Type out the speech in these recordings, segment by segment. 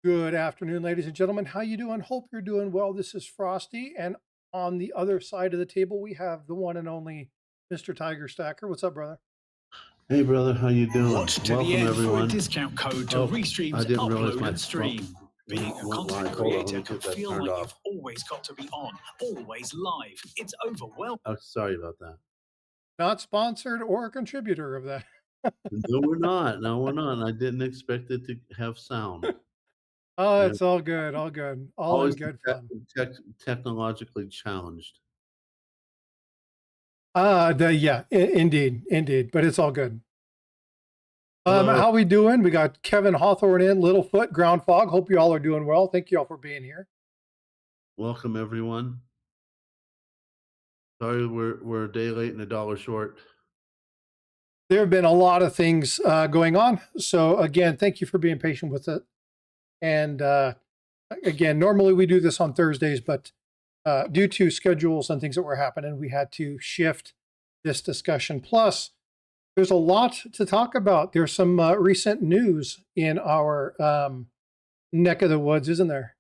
Good afternoon, ladies and gentlemen. How you doing? Hope you're doing well. This is Frosty, and on the other side of the table, we have the one and only Mr. Tiger Stacker. What's up, brother? Hey brother, how you doing? Watch to the Welcome end for a everyone. discount code to Oh, restreams, I didn't realize upload my and stream. phone Being a went content live. Hold on, let creator me can get that feel turned like off. you've always got to be on, always live. It's overwhelming. Oh, sorry about that. Not sponsored or a contributor of that. No, we're not. No, we're not. I didn't expect it to have sound. Oh, Yeah, it's all good, all good, all in always good fun. technologically challenged. Indeed, indeed, but it's all good. Hello, How we doing? We got Kevin Hawthorne in, Littlefoot, Ground Fog. Hope you all are doing well. Thank you all for being here. welcome everyone. Sorry, we're a day late and a dollar short. There have been a lot of things going on, so again, thank you for being patient with it. And again, normally we do this on Thursdays, but due to schedules and things that were happening, we had to shift this discussion. Plus, there's a lot to talk about. There's some recent news in our neck of the woods, isn't there?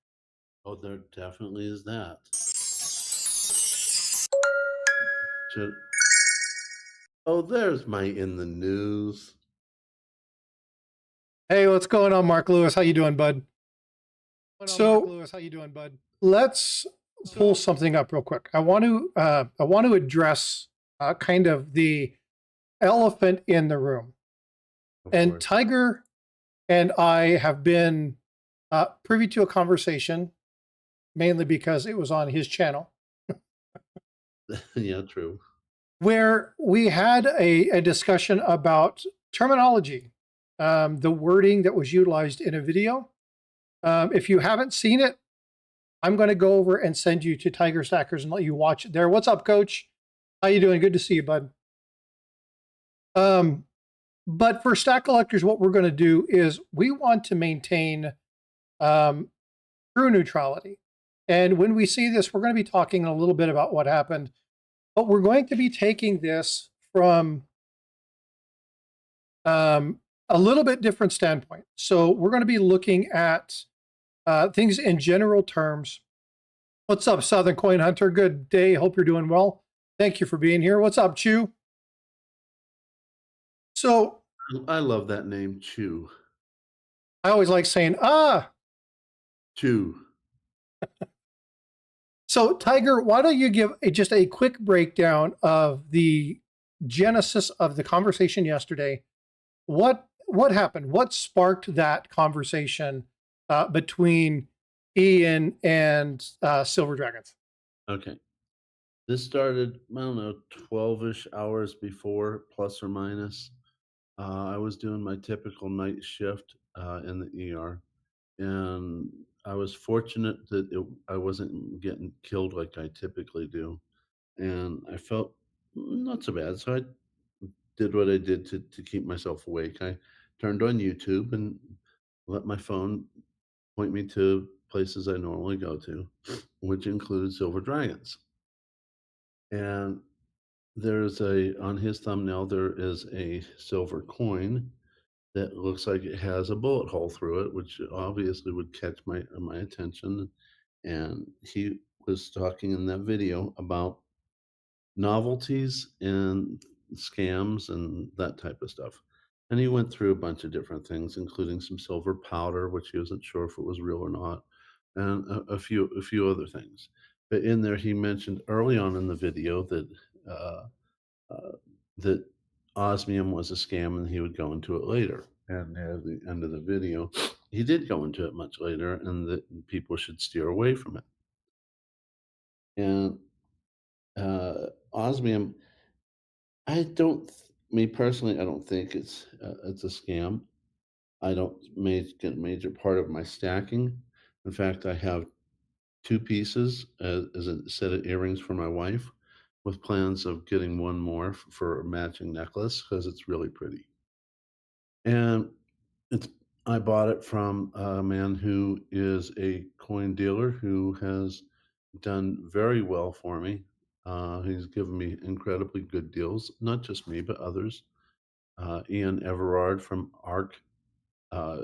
Oh, there definitely is that. Oh, there's my in the news. Hey, what's going on, Mark Lewis? How you doing, bud? Let's pull something up real quick. I want to address kind of the elephant in the room. And Tiger and I have been privy to a conversation, mainly because it was on his channel. Yeah, true. Where we had a discussion about terminology, the wording that was utilized in a video. If you haven't seen it, I'm going to go over and send you to Tiger Stackers and let you watch it there. What's up, Coach? How you doing? Good to see you, bud. But for Stack Collectors, what we're going to do is we want to maintain true neutrality. And when we see this, we're going to be talking a little bit about what happened, but we're going to be taking this from a little bit different standpoint. So we're going to be looking at things in general terms. What's up, Southern Coin Hunter? Good day. Hope you're doing well. Thank you for being here. What's up, Chew? So I love that name, Chew. I always like saying, Chew. So Tiger, why don't you give just a quick breakdown of the genesis of the conversation yesterday? What happened? What sparked that conversation between Ian and Silver Dragons? Okay. This started, I don't know, 12-ish hours before, plus or minus. I was doing my typical night shift in the ER, and I was fortunate that I wasn't getting killed like I typically do, and I felt not so bad. So I did what I did to keep myself awake. I turned on YouTube and let my phone point me to places I normally go to, which included Silver Dragons. And there's on his thumbnail, there is a silver coin that looks like it has a bullet hole through it, which obviously would catch my attention. And he was talking in that video about novelties and scams and that type of stuff. And he went through a bunch of different things, including some silver powder, which he wasn't sure if it was real or not, and a few other things. But in there, he mentioned early on in the video that uh, that osmium was a scam, and he would go into it later. And at the end of the video, he did go into it much later, and that people should steer away from it. And osmium, me personally, I don't think it's a scam. I don't get a major part of my stacking. In fact, I have two pieces as a set of earrings for my wife, with plans of getting one more for a matching necklace because it's really pretty. And it's I bought it from a man who is a coin dealer who has done very well for me. He's given me incredibly good deals, not just me, but others. Ian Everard from ARC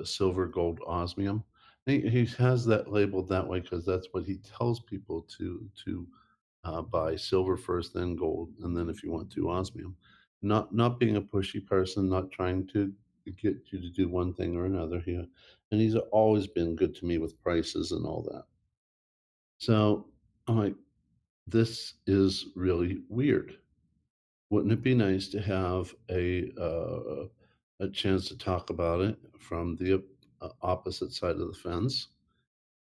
Silver Gold Osmium. He has that labeled that way because that's what he tells people to buy silver first, then gold, and then if you want to, osmium. Not being a pushy person, not trying to get you to do one thing or another. And he's always been good to me with prices and all that. So I'm like, this is really weird. Wouldn't it be nice to have a chance to talk about it from the opposite side of the fence?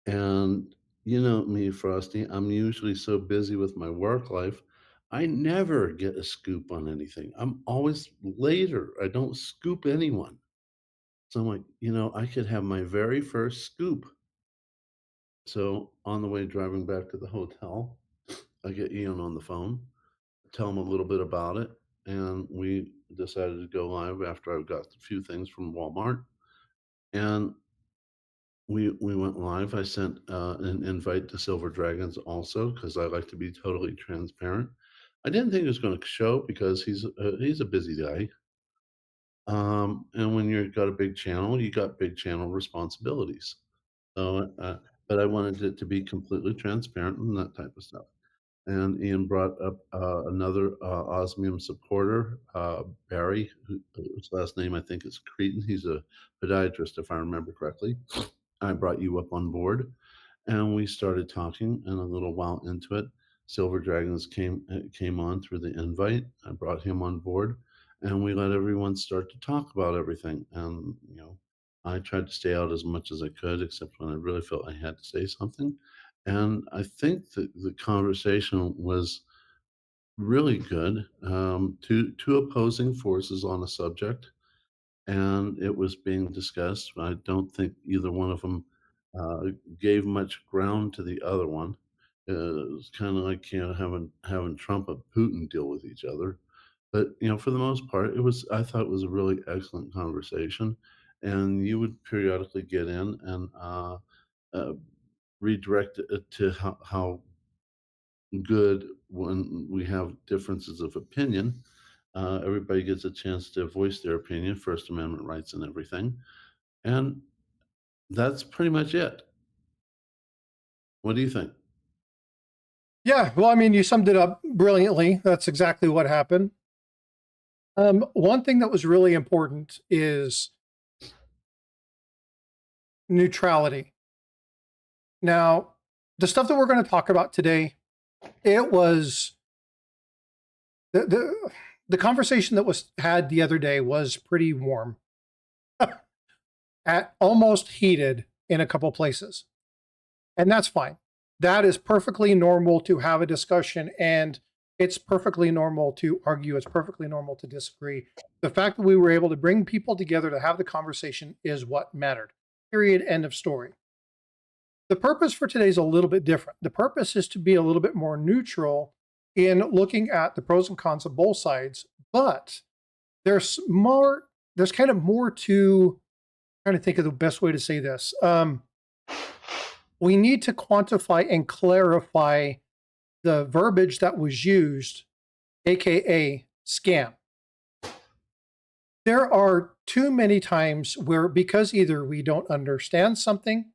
And you know me, Frosty, I'm usually so busy with my work life, I never get a scoop on anything. I'm always later. I don't scoop anyone. So I'm like, I could have my very first scoop. So on the way driving back to the hotel, I get Ian on the phone, tell him a little bit about it, and we decided to go live after I got a few things from Walmart. And we went live. I sent an invite to Silver Dragons also because I like to be totally transparent. I didn't think he was going to show because he's a busy guy. And when you've got a big channel, you got big channel responsibilities. So, but I wanted it to be completely transparent and that type of stuff. And Ian brought up another Osmium supporter, Barry, whose last name I think is Cretan. He's a podiatrist, if I remember correctly. I brought you up on board, and we started talking. And a little while into it, Silver Dragons came on through the invite. I brought him on board, and we let everyone start to talk about everything. And I tried to stay out as much as I could, except when I really felt I had to say something. And I think that the conversation was really good. Two opposing forces on a subject, and it was being discussed. I don't think either one of them gave much ground to the other one. It was kind of like having Trump and Putin deal with each other. But for the most part, I thought it was a really excellent conversation, and you would periodically get in and uh, redirect it to how good when we have differences of opinion. Everybody gets a chance to voice their opinion, First Amendment rights and everything. And that's pretty much it. What do you think? Yeah, well, I mean, you summed it up brilliantly. That's exactly what happened. One thing that was really important is neutrality. Now, the stuff that we're going to talk about today, it was the conversation that was had the other day was pretty warm, at almost heated in a couple places, and that's fine. That is perfectly normal to have a discussion, and it's perfectly normal to argue. It's perfectly normal to disagree. The fact that we were able to bring people together to have the conversation is what mattered. Period. End of story. The purpose for today is a little bit different. The purpose is to be a little bit more neutral in looking at the pros and cons of both sides, but there's kind of more to, trying to think of the best way to say this. We need to quantify and clarify the verbiage that was used, aka scam. There are too many times where, because either we don't understand something,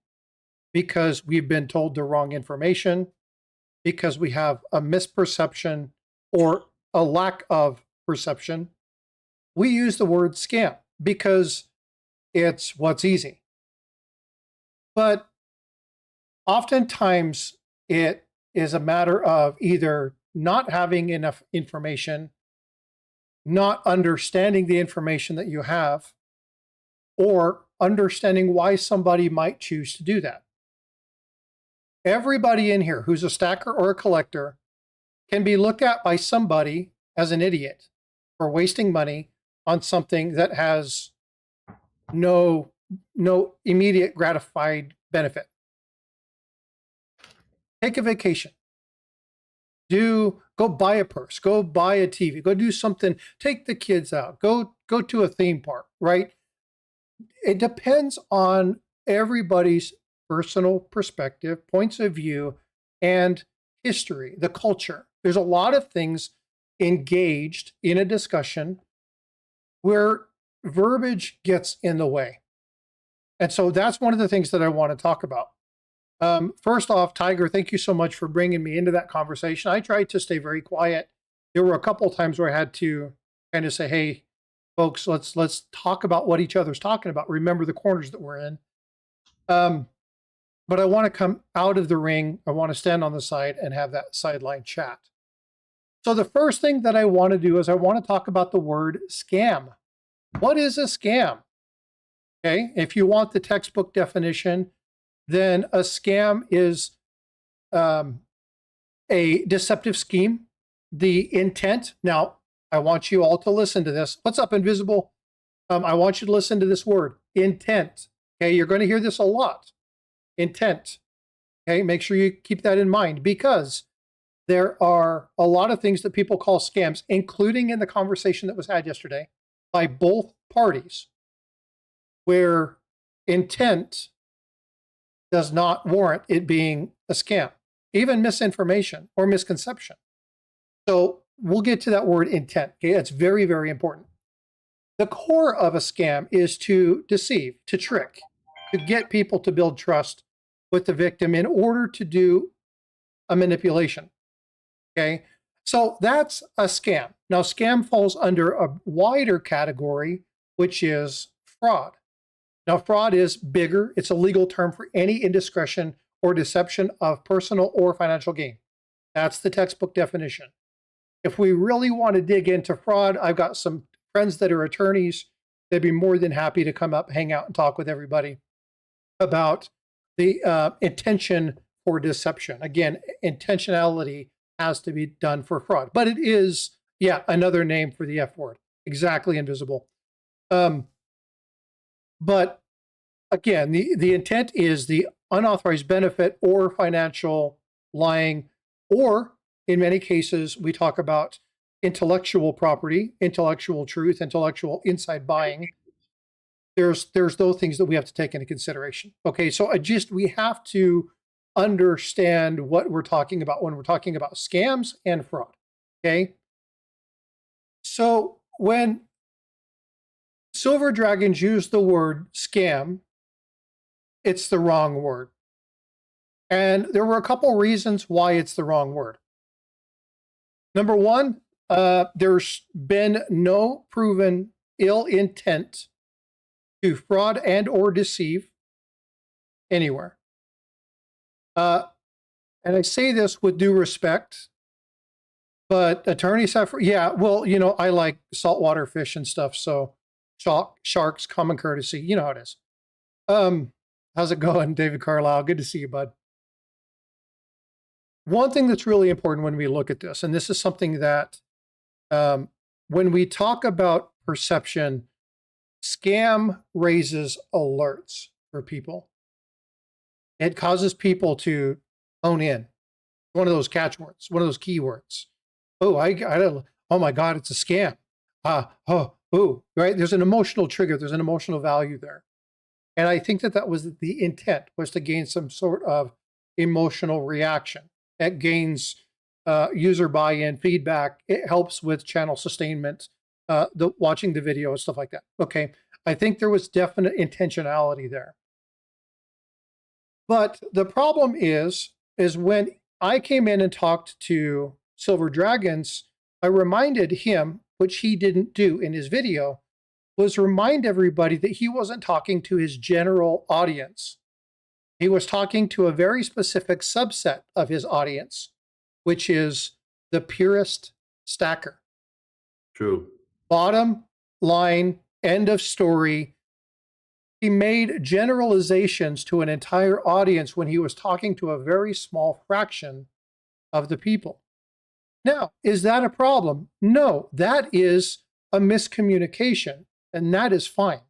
because we've been told the wrong information, because we have a misperception or a lack of perception, we use the word scam because it's what's easy. But oftentimes it is a matter of either not having enough information, not understanding the information that you have, or understanding why somebody might choose to do that. Everybody in here who's a stacker or a collector can be looked at by somebody as an idiot for wasting money on something that has no immediate gratified benefit. Take a vacation. Go buy a purse, go buy a TV, go do something, take the kids out, go to a theme park, right? It depends on everybody's personal perspective, points of view, and history, the culture. There's a lot of things engaged in a discussion where verbiage gets in the way. And so that's one of the things that I want to talk about. First off, Tiger, thank you so much for bringing me into that conversation. I tried to stay very quiet. There were a couple of times where I had to kind of say, "Hey, folks, let's talk about what each other's talking about. Remember the corners that we're in." Um, but I want to come out of the ring. I want to stand on the side and have that sideline chat. So the first thing that I want to do is I want to talk about the word scam. What is a scam? Okay, if you want the textbook definition, then a scam is um, a deceptive scheme. The intent. Now, I want you all to listen to this. What's up, Invisible? I want you to listen to this word, intent. Okay, you're going to hear this a lot. Intent. Okay, make sure you keep that in mind because there are a lot of things that people call scams, including in the conversation that was had yesterday by both parties, where intent does not warrant it being a scam, even misinformation or misconception. So we'll get to that word intent. Okay, that's very, very important. The core of a scam is to deceive, to trick, to get people to build trust with the victim in order to do a manipulation. Okay, so that's a scam. Now, scam falls under a wider category, which is fraud. Now, fraud is bigger. It's a legal term for any indiscretion or deception of personal or financial gain. That's the textbook definition. If we really want to dig into fraud, I've got some friends that are attorneys. They'd be more than happy to come up, hang out, and talk with everybody about the intention for deception. Again, intentionality has to be done for fraud, but it is, yeah, another name for the F word. Exactly, Invisible. But again, the intent is the unauthorized benefit or financial lying, or in many cases, we talk about intellectual property, intellectual truth, intellectual inside buying. There's those things that we have to take into consideration. Okay, so we have to understand what we're talking about when we're talking about scams and fraud. Okay, so when Silver Dragons use the word scam, it's the wrong word. And there were a couple reasons why it's the wrong word. Number one, there's been no proven ill intent to fraud and or deceive anywhere. And I say this with due respect, but attorneys have, yeah, well, I like saltwater fish and stuff, so sharks, common courtesy, you know how it is. How's it going, David Carlisle? Good to see you, bud. One thing that's really important when we look at this, and this is something that when we talk about perception, scam raises alerts for people. It causes people to hone in. One of those catchwords, one of those keywords. Oh, oh my God, it's a scam. Right? There's an emotional trigger. There's an emotional value there. And I think that was the intent, was to gain some sort of emotional reaction. It gains user buy-in, feedback. It helps with channel sustainment, watching the video and stuff like that. Okay, I think there was definite intentionality there. But the problem is when I came in and talked to Silver Dragons, I reminded him, which he didn't do in his video, was remind everybody that he wasn't talking to his general audience. He was talking to a very specific subset of his audience, which is the purist stacker. True. Bottom line, end of story. He made generalizations to an entire audience when he was talking to a very small fraction of the people. Now, is that a problem? No, that is a miscommunication, and that is fine.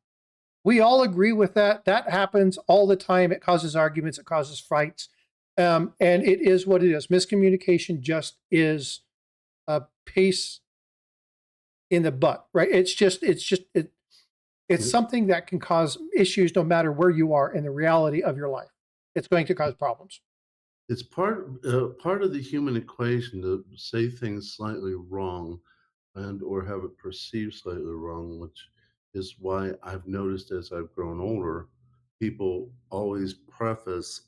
We all agree with that. That happens all the time. It causes arguments. It causes fights. And it is what it is. Miscommunication just is a pace in the butt, right? It's something that can cause issues no matter where you are in the reality of your life. It's going to cause problems. It's part of the human equation to say things slightly wrong and or have it perceived slightly wrong, which is why I've noticed as I've grown older people always preface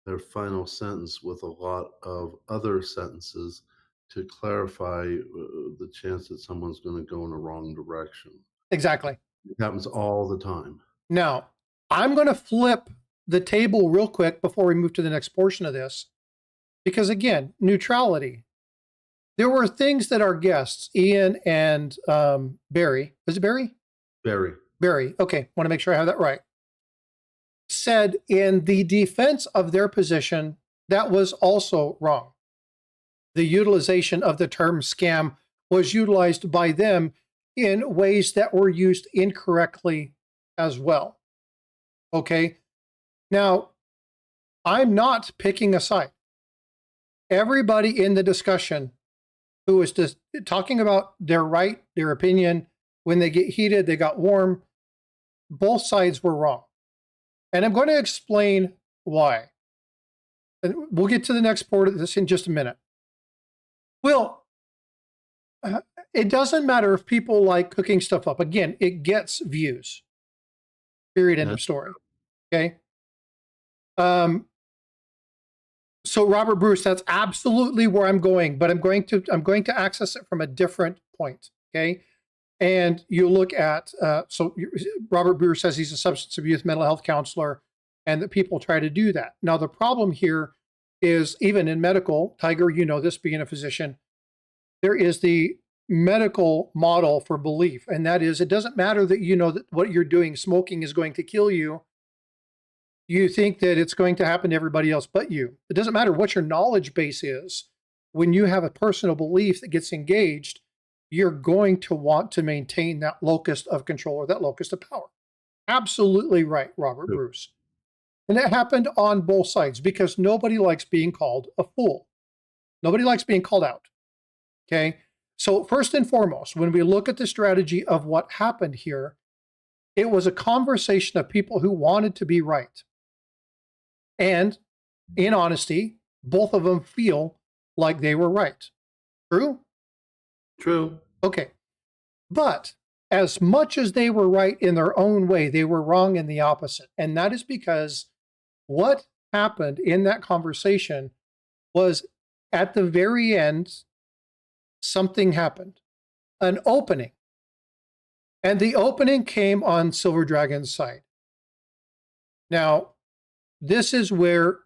their final sentence with a lot of other sentences to clarify the chance that someone's going to go in a wrong direction. Exactly. It happens all the time. Now, I'm going to flip the table real quick before we move to the next portion of this, because again, neutrality. There were things that our guests, Ian and Barry, was it Barry? Very. Barry, okay, want to make sure I have that right, said in the defense of their position that was also wrong. The utilization of the term scam was utilized by them in ways that were used incorrectly as well. Okay, now I'm not picking a side. Everybody in the discussion who was just talking about their right, their opinion, when they get heated, they got warm, both sides were wrong. And I'm going to explain why. And we'll get to the next part of this in just a minute. Well, it doesn't matter if people like cooking stuff up. Again, it gets views. Period. End of story. Okay. So Robert Bruce, that's absolutely where I'm going, but I'm going to access it from a different point. Okay. And you look at, so Robert Bruce says he's a substance abuse mental health counselor and that people try to do that. Now, the problem here is even in medical, Tiger, you know this being a physician, there is the medical model for belief. And that is, it doesn't matter that you know that what you're doing, smoking, is going to kill you. You think that it's going to happen to everybody else but you. It doesn't matter what your knowledge base is. When you have a personal belief that gets engaged, you're going to want to maintain that locus of control or that locus of power. Absolutely right, Robert Bruce. And that happened on both sides because nobody likes being called a fool. Nobody likes being called out. Okay. So first and foremost, when we look at the strategy of what happened here, it was a conversation of people who wanted to be right. And in honesty, both of them feel like they were right. True? True. Okay. But as much as they were right in their own way, they were wrong in the opposite. And that is because what happened in that conversation was at the very end, something happened, an opening. And the opening came on Silver Dragon's side. Now, this is where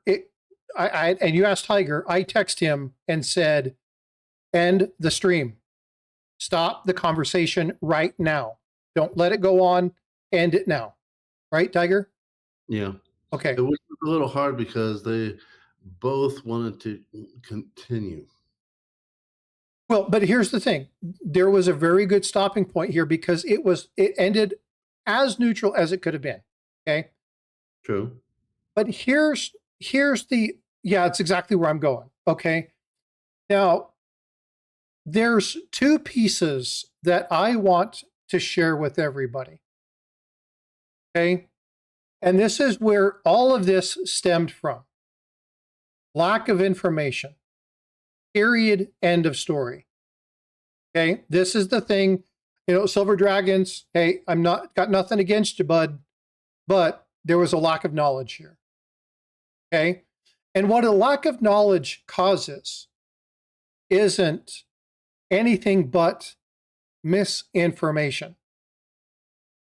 and you asked Tiger, I text him and said, end the stream. Stop the conversation right now. Don't let it go on. End it now. Right, Tiger? Yeah. Okay. It was a little hard because they both wanted to continue. Well, but here's the thing. There was a very good stopping point here because it ended as neutral as it could have been. Okay. True. But here's the, yeah, it's exactly where I'm going. Okay. Now, there's two pieces that I want to share with everybody. Okay. And this is where all of this stemmed from. Lack of information. Period. End of story. Okay. This is the thing, Silver Dragons. Hey, got nothing against you, bud, but there was a lack of knowledge here. Okay. And what a lack of knowledge causes isn't anything but misinformation.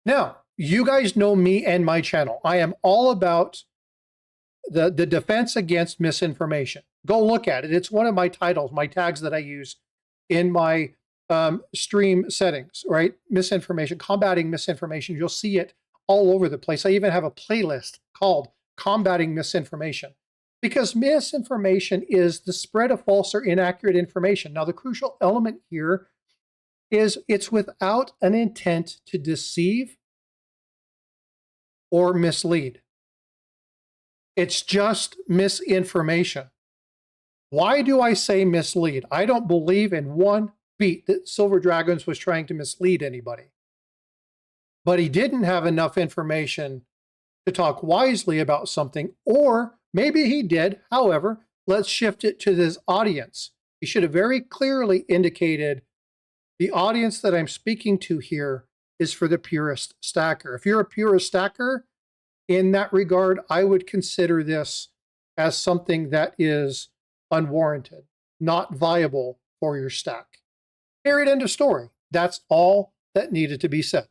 Now, you guys know me and my channel. I am all about the defense against misinformation. Go look at it. It's one of my titles, my tags that I use in my stream settings, right? Misinformation, combating misinformation. You'll see it all over the place. I even have a playlist called Combating Misinformation, because misinformation is the spread of false or inaccurate information. Now, the crucial element here is it's without an intent to deceive or mislead. It's just misinformation. Why do I say mislead? I don't believe in one beat that Silver Dragons was trying to mislead anybody. But he didn't have enough information to talk wisely about something, or maybe he did. However, let's shift it to this audience. He should have very clearly indicated the audience that I'm speaking to here is for the purist stacker. If you're a purist stacker, in that regard, I would consider this as something that is unwarranted, not viable for your stack. Period, end of story. That's all that needed to be said.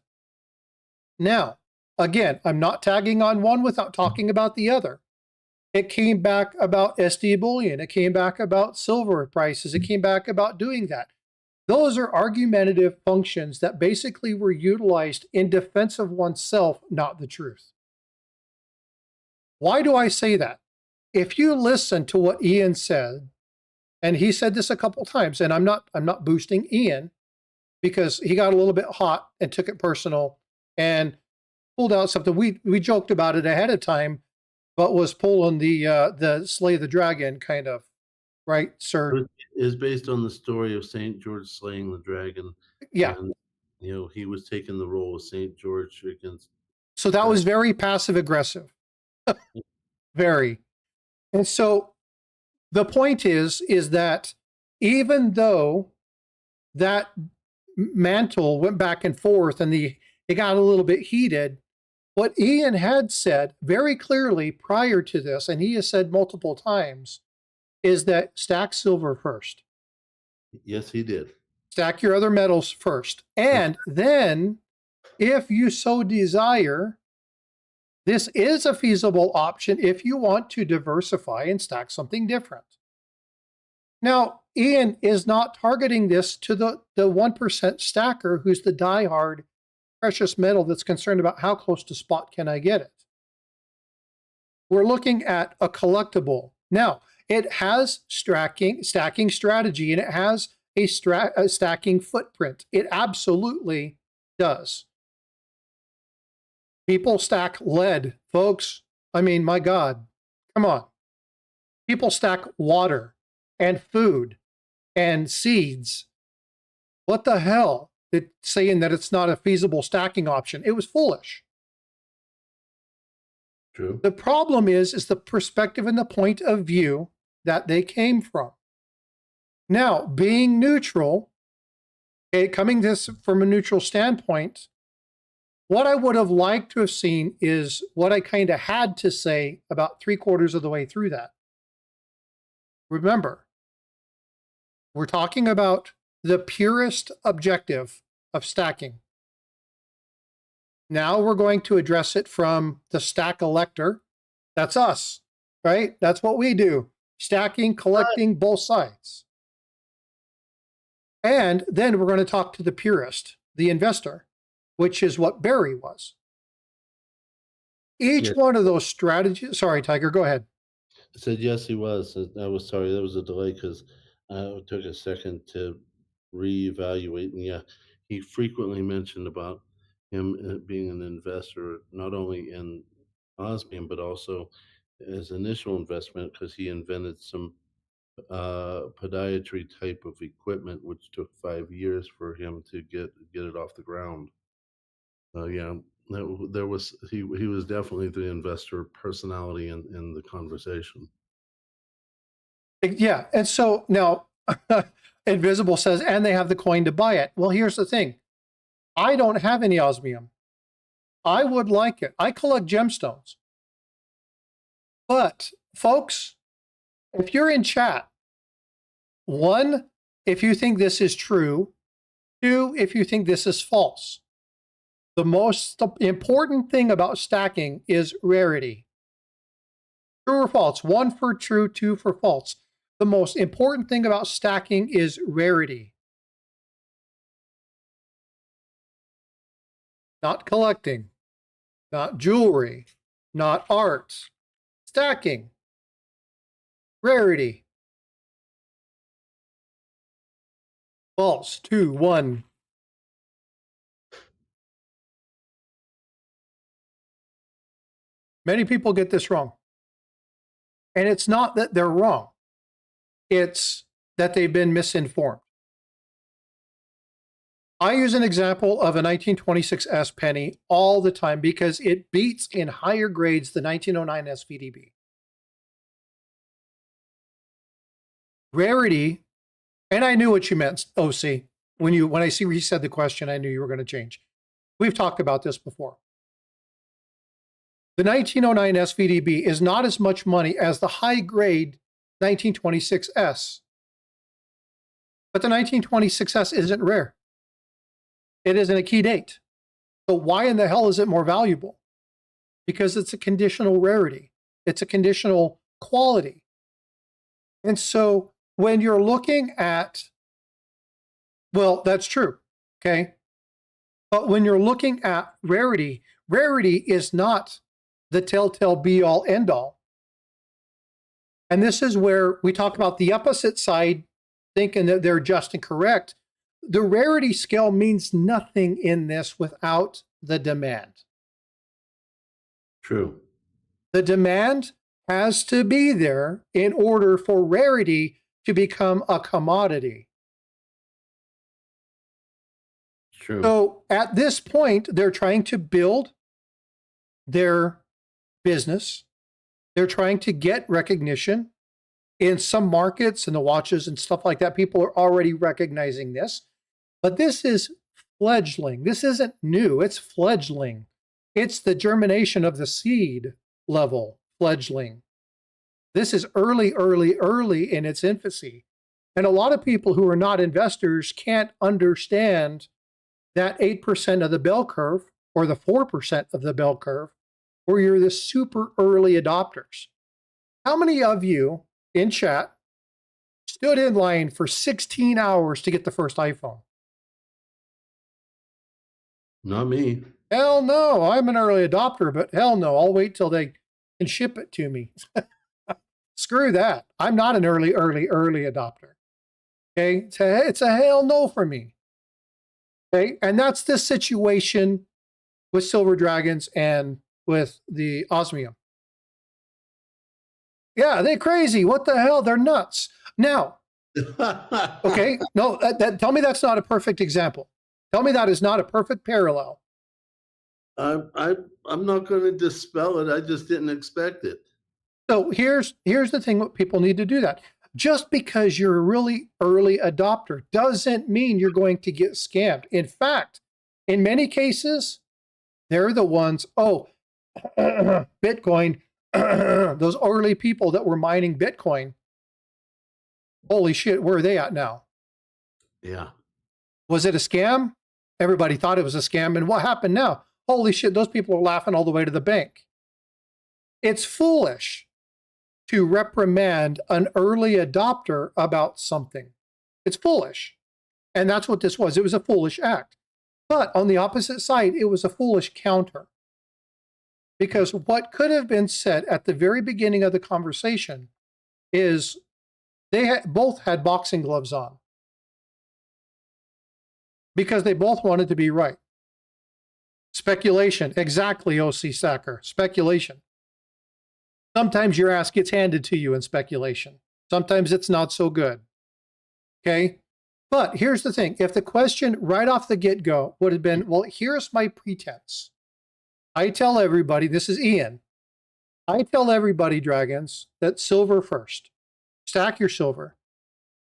Now, again, I'm not tagging on one without talking about the other. It came back about SD bullion. It came back about silver prices. It came back about doing that. Those are argumentative functions that basically were utilized in defense of oneself, not the truth. Why do I say that? If you listen to what Ian said, and he said this a couple times, and I'm not boosting Ian because he got a little bit hot and took it personal and pulled out something. We joked about it ahead of time, but was pulling the slay the dragon kind of, right, sir? It is based on the story of Saint George slaying the dragon. Yeah. And, he was taking the role of Saint George against. So that was very passive aggressive. Very. And so the point is that even though that mantle went back and forth and it got a little bit heated, what Ian had said very clearly prior to this, and he has said multiple times, is that stack silver first. Yes, he did. Stack your other metals first. And then, if you so desire, this is a feasible option if you want to diversify and stack something different. Now, Ian is not targeting this to the 1% stacker who's the diehard precious metal that's concerned about how close to spot can I get it. We're looking at a collectible. Now, it has stacking strategy, and it has a stacking footprint. It absolutely does. People stack lead, folks. I mean, my God, come on. People stack water and food and seeds. What the hell? It's saying that it's not a feasible stacking option. It was foolish. True. The problem is the perspective and the point of view that they came from. Now, being neutral, okay, coming this from a neutral standpoint, what I would have liked to have seen is what I kind of had to say about 3/4 of the way through that. Remember, we're talking about the purest objective of stacking. Now we're going to address it from the stack elector. That's us, right? That's what we do. Stacking, collecting, both sides. And then we're going to talk to the purist, the investor, which is what Barry was. Each one of those strategies, sorry, Tiger, go ahead. I said, yes, he was. I was sorry. There was a delay because it took a second to reevaluate. And yeah, he frequently mentioned about him being an investor, not only in osmium, but also as initial investment because he invented some podiatry type of equipment, which took 5 years for him to get it off the ground. Yeah, there was he was definitely the investor personality in the conversation. Yeah, and so now Invisible says, and they have the coin to buy it. Well, here's the thing. I don't have any osmium. I would like it. I collect gemstones. But folks, if you're in chat, 1, if you think this is true, 2, if you think this is false. The most important thing about stacking is rarity. True or false? 1 for true, 2 for false. The most important thing about stacking is rarity. Not collecting, not jewelry, not art. Stacking. Rarity. False. 2, 1. Many people get this wrong. And it's not that they're wrong. It's that they've been misinformed. I use an example of a 1926 S penny all the time because it beats in higher grades the 1909 SVDB. Rarity, and I knew what you meant, OC. When I see you said the question, I knew you were going to change. We've talked about this before. The 1909 SVDB is not as much money as the high grade 1926S. But the 1926S isn't rare. It isn't a key date. So why in the hell is it more valuable? Because it's a conditional rarity. It's a conditional quality. And so when you're looking at, well, that's true, okay? But when you're looking at rarity, rarity is not the telltale be-all, end-all. And this is where we talk about the opposite side, thinking that they're just and correct. The rarity scale means nothing in this without the demand. True. The demand has to be there in order for rarity to become a commodity. True. So at this point, they're trying to build their business. They're trying to get recognition in some markets and the watches and stuff like that. People are already recognizing this, but this is fledgling. This isn't new. It's fledgling. It's the germination of the seed level fledgling. This is early, early, early in its infancy. And a lot of people who are not investors can't understand that 8% of the bell curve or the 4% of the bell curve, where you're the super early adopters. How many of you in chat stood in line for 16 hours to get the first iPhone? Not me. Hell no, I'm an early adopter, but hell no, I'll wait till they can ship it to me. Screw that. I'm not an early adopter. Okay, it's a hell no for me. Okay, and that's the situation with Silver Dragons and with the osmium. Yeah, they're crazy. What the hell? They're nuts. Now, okay, no, tell me that's not a perfect example. Tell me that is not a perfect parallel. I'm not going to dispel it. I just didn't expect it. So here's the thing: what people need to do that. Just because you're a really early adopter doesn't mean you're going to get scammed. In fact, in many cases, they're the ones, Bitcoin, those early people that were mining Bitcoin. Holy shit, where are they at now? Yeah. Was it a scam? Everybody thought it was a scam. And what happened now? Holy shit, those people are laughing all the way to the bank. It's foolish to reprimand an early adopter about something. It's foolish. And that's what this was. It was a foolish act. But on the opposite side, it was a foolish counter. Because what could have been said at the very beginning of the conversation is they both had boxing gloves on. Because they both wanted to be right. Speculation. Exactly, OC Sacker. Speculation. Sometimes your ass gets handed to you in speculation. Sometimes it's not so good. Okay? But here's the thing. If the question right off the get-go would have been, well, here's my pretense. I tell everybody, this is Ian. I tell everybody, Dragons, that silver first. Stack your silver.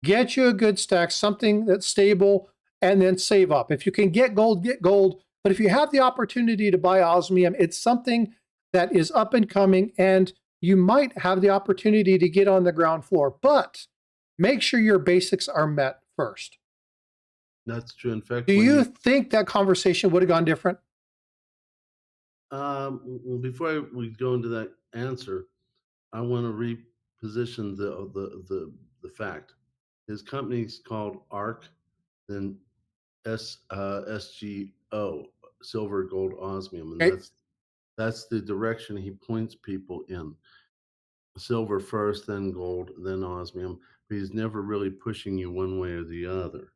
Get you a good stack, something that's stable, and then save up. If you can get gold, get gold. But if you have the opportunity to buy osmium, it's something that is up and coming, and you might have the opportunity to get on the ground floor. But make sure your basics are met first. That's true. In fact, do you think that conversation would have gone different? Well, before we go into that answer, I want to reposition the fact. His company's called ARC, then SGO, silver, gold, osmium, and Okay. that's the direction he points people in. Silver first, then gold, then osmium. But he's never really pushing you one way or the other.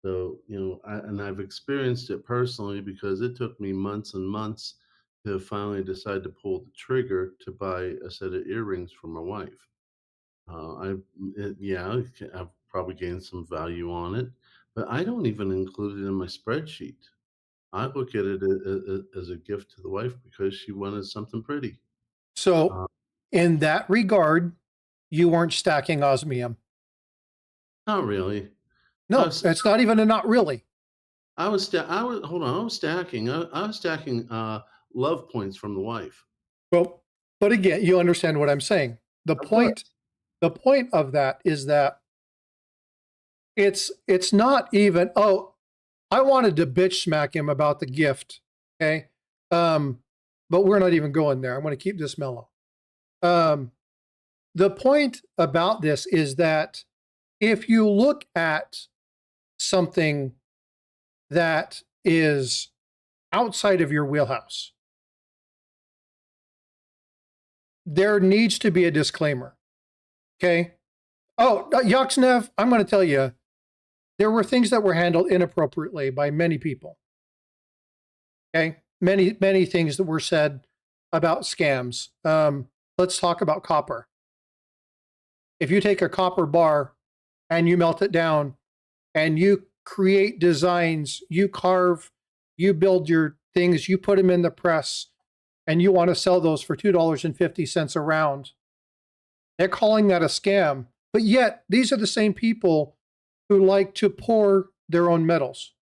So, I've experienced it personally because it took me months and months to finally decide to pull the trigger to buy a set of earrings for my wife. I've probably gained some value on it, but I don't even include it in my spreadsheet. I look at it as a gift to the wife because she wanted something pretty. So in that regard, you weren't stacking osmium. Not really. No, that's not even a not really. I was stacking love points from the wife. Well, but again, you understand what I'm saying. The Of point, course. the point of that is that it's not even, oh, I wanted to bitch smack him about the gift. Okay. But we're not even going there. I want to keep this mellow. The point about this is that if you look at something that is outside of your wheelhouse, there needs to be a disclaimer. Okay. Oh, Yaksnev, I'm going to tell you, there were things that were handled inappropriately by many people. Okay. Many things that were said about scams. Let's talk about copper. If you take a copper bar and you melt it down and you create designs, you carve, you build your things, you put them in the press, and you want to sell those for $2.50 a round, they're calling that a scam. But yet, these are the same people who like to pour their own metals.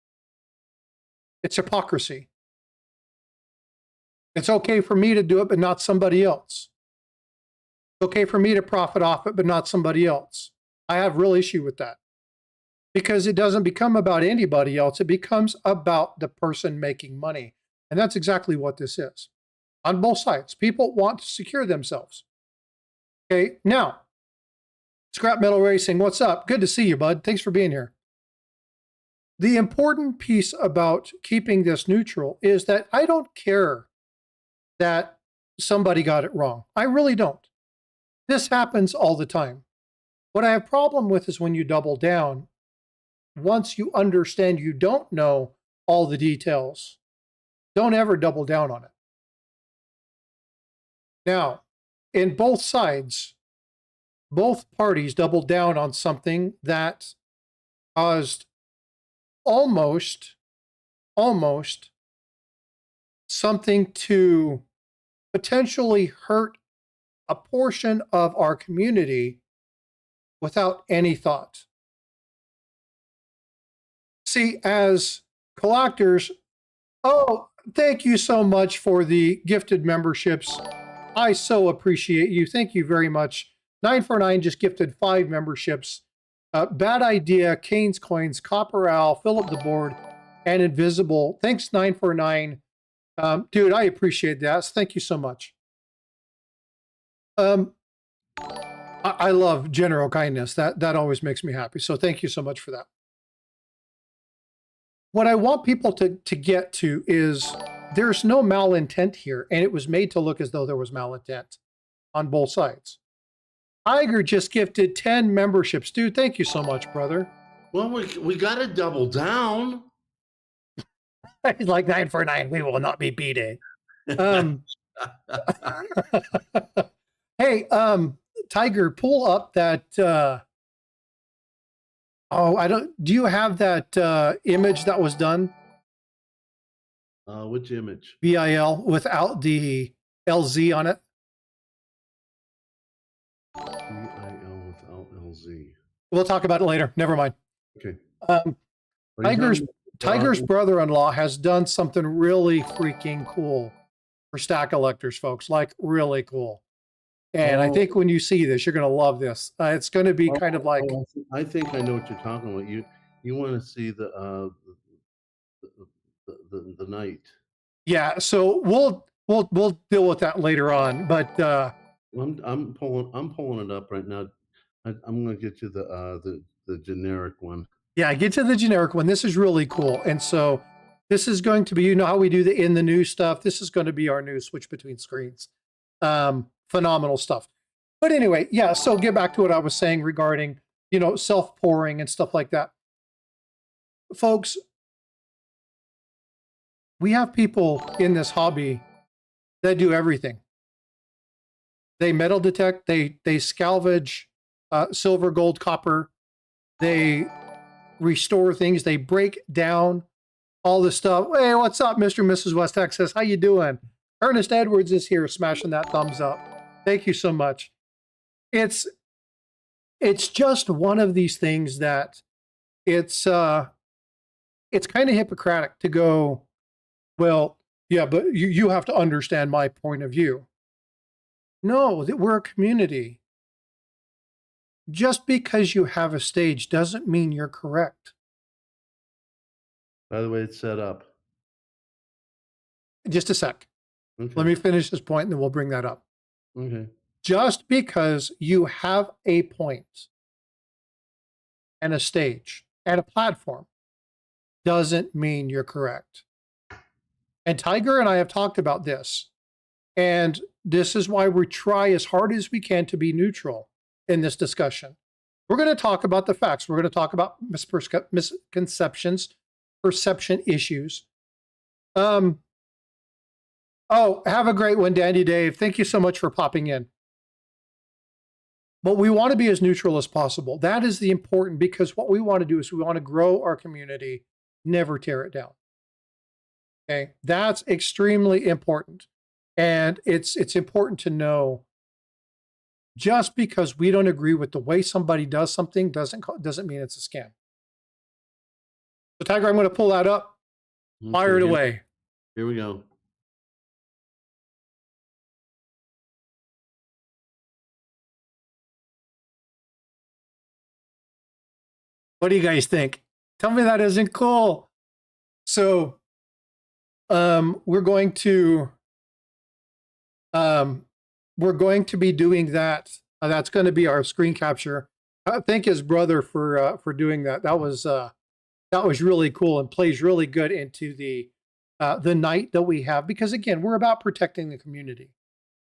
It's hypocrisy. It's okay for me to do it, but not somebody else. It's okay for me to profit off it, but not somebody else. I have real issue with that because it doesn't become about anybody else. It becomes about the person making money. And that's exactly what this is. On both sides, people want to secure themselves. Okay, now, Scrap Metal Racing, what's up? Good to see you, bud. Thanks for being here. The important piece about keeping this neutral is that I don't care that somebody got it wrong. I really don't. This happens all the time. What I have problem with is when you double down. Once you understand you don't know all the details, don't ever double down on it. Now, in both sides, both parties doubled down on something that caused almost something to potentially hurt a portion of our community without any thought. See, as collectors, oh, thank you so much for the gifted memberships. I so appreciate you. Thank you very much. 949 just gifted 5 memberships. Bad Idea, Kane's Coins, Copper Owl, Philip the Board, and Invisible. Thanks, 949. Dude, I appreciate that. Thank you so much. I love general kindness. That always makes me happy. So thank you so much for that. What I want people to get to is there's no malintent here, and it was made to look as though there was malintent on both sides. Iger just gifted 10 memberships. Dude, thank you so much, brother. Well, we got to double down. He's like 949. We will not be beaten. Hey, Tiger, pull up that. Do you have that image that was done? Which image? VIL without the LZ on it. VIL without LZ. We'll talk about it later. Never mind. Okay. Tiger's brother-in-law has done something really freaking cool for Stack Lectors, folks. Like really cool. And I think when you see this, you're going to love this. It's going to be kind of like. I think I know what you're talking about. You want to see the night. Yeah. So we'll deal with that later on. But I'm pulling it up right now. I'm going to get you the generic one. Yeah, get to the generic one. This is really cool. And so this is going to be, you know how we do the in the news stuff. This is going to be our new switch between screens. Phenomenal stuff. But anyway, yeah, so get back to what I was saying regarding, self-pouring and stuff like that. Folks, we have people in this hobby that do everything. They metal detect, they salvage silver, gold, copper. They restore things. They break down all this stuff. Hey, what's up, Mr. and Mrs. West Texas? How you doing? Ernest Edwards is here smashing that thumbs up. Thank you so much. It's just one of these things that it's kind of Hippocratic to go, well, yeah, but you have to understand my point of view. No, that we're a community. Just because you have a stage doesn't mean you're correct. By the way, it's set up. Just a sec. Okay. Let me finish this point and then we'll bring that up. Okay. Just because you have a point and a stage and a platform doesn't mean you're correct. And Tiger and I have talked about this. And this is why we try as hard as we can to be neutral in this discussion. We're going to talk about the facts. We're going to talk about misconceptions, perception issues. Oh, have a great one, Dandy Dave. Thank you so much for popping in. But we want to be as neutral as possible. That is the important, because what we want to do is we want to grow our community, never tear it down. Okay, that's extremely important. And it's important to know, just because we don't agree with the way somebody does something doesn't mean it's a scam. So Tiger, I'm going to pull that up. Fire it away. Here we go. What do you guys think? Tell me that isn't cool. So we're going to be doing that. That's going to be our screen capture. Thank his brother for doing that. That was really cool and plays really good into the night that we have, because again, we're about protecting the community,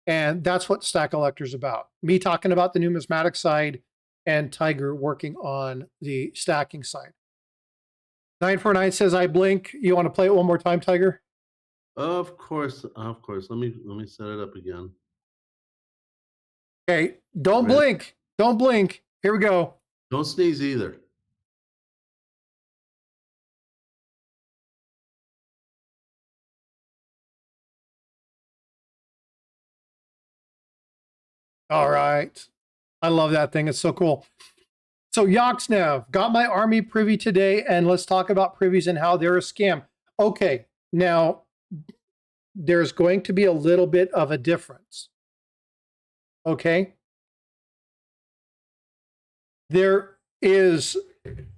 and that's what Stack Lectors about. Me talking about the numismatic side, and Tiger working on the stacking side. 949 says, "I blink." You want to play it one more time, Tiger? Of course, of course. Let me set it up again. Okay, don't blink. Don't blink. Here we go. Don't sneeze either. All right. I love that thing. It's so cool. So Yoxnev, got my army privy today, and let's talk about privies and how they're a scam. Okay, now there's going to be a little bit of a difference. Okay? There is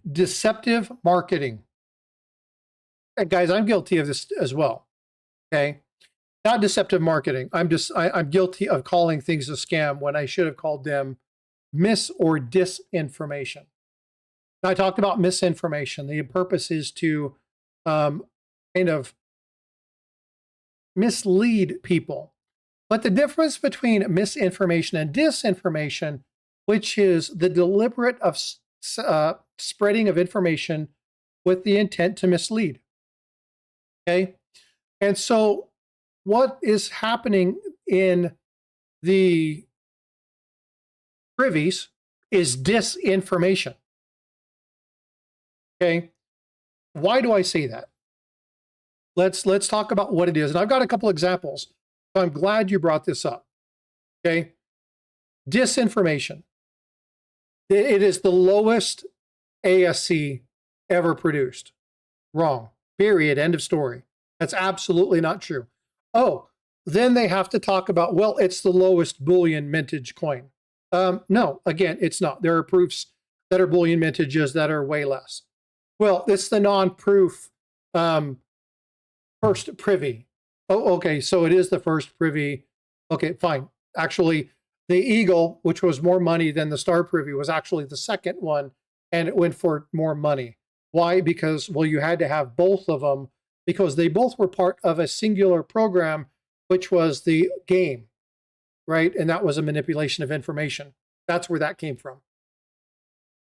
deceptive marketing. And guys, I'm guilty of this as well. Okay? Not deceptive marketing. I'm guilty of calling things a scam when I should have called them mis or disinformation. Now, I talked about misinformation. The purpose is to kind of mislead people. But the difference between misinformation and disinformation, which is the deliberate of spreading of information with the intent to mislead. Okay? And so what is happening in the privies is disinformation. Okay? Why do I say that? Let's talk about what it is. And I've got a couple examples. So I'm glad you brought this up. Okay? Disinformation. It is the lowest ASC ever produced. Wrong. Period. End of story. That's absolutely not true. Oh, then they have to talk about, well, it's the lowest bullion mintage coin. No, again, it's not. There are proofs that are bullion mintages that are way less. Well, it's the non-proof first privy. Oh, okay, so it is the first privy. Okay, fine. Actually, the Eagle, which was more money than the Star Privy, was actually the second one, and it went for more money. Why? Because, well, you had to have both of them, because they both were part of a singular program, which was the game, right? And that was a manipulation of information. That's where that came from.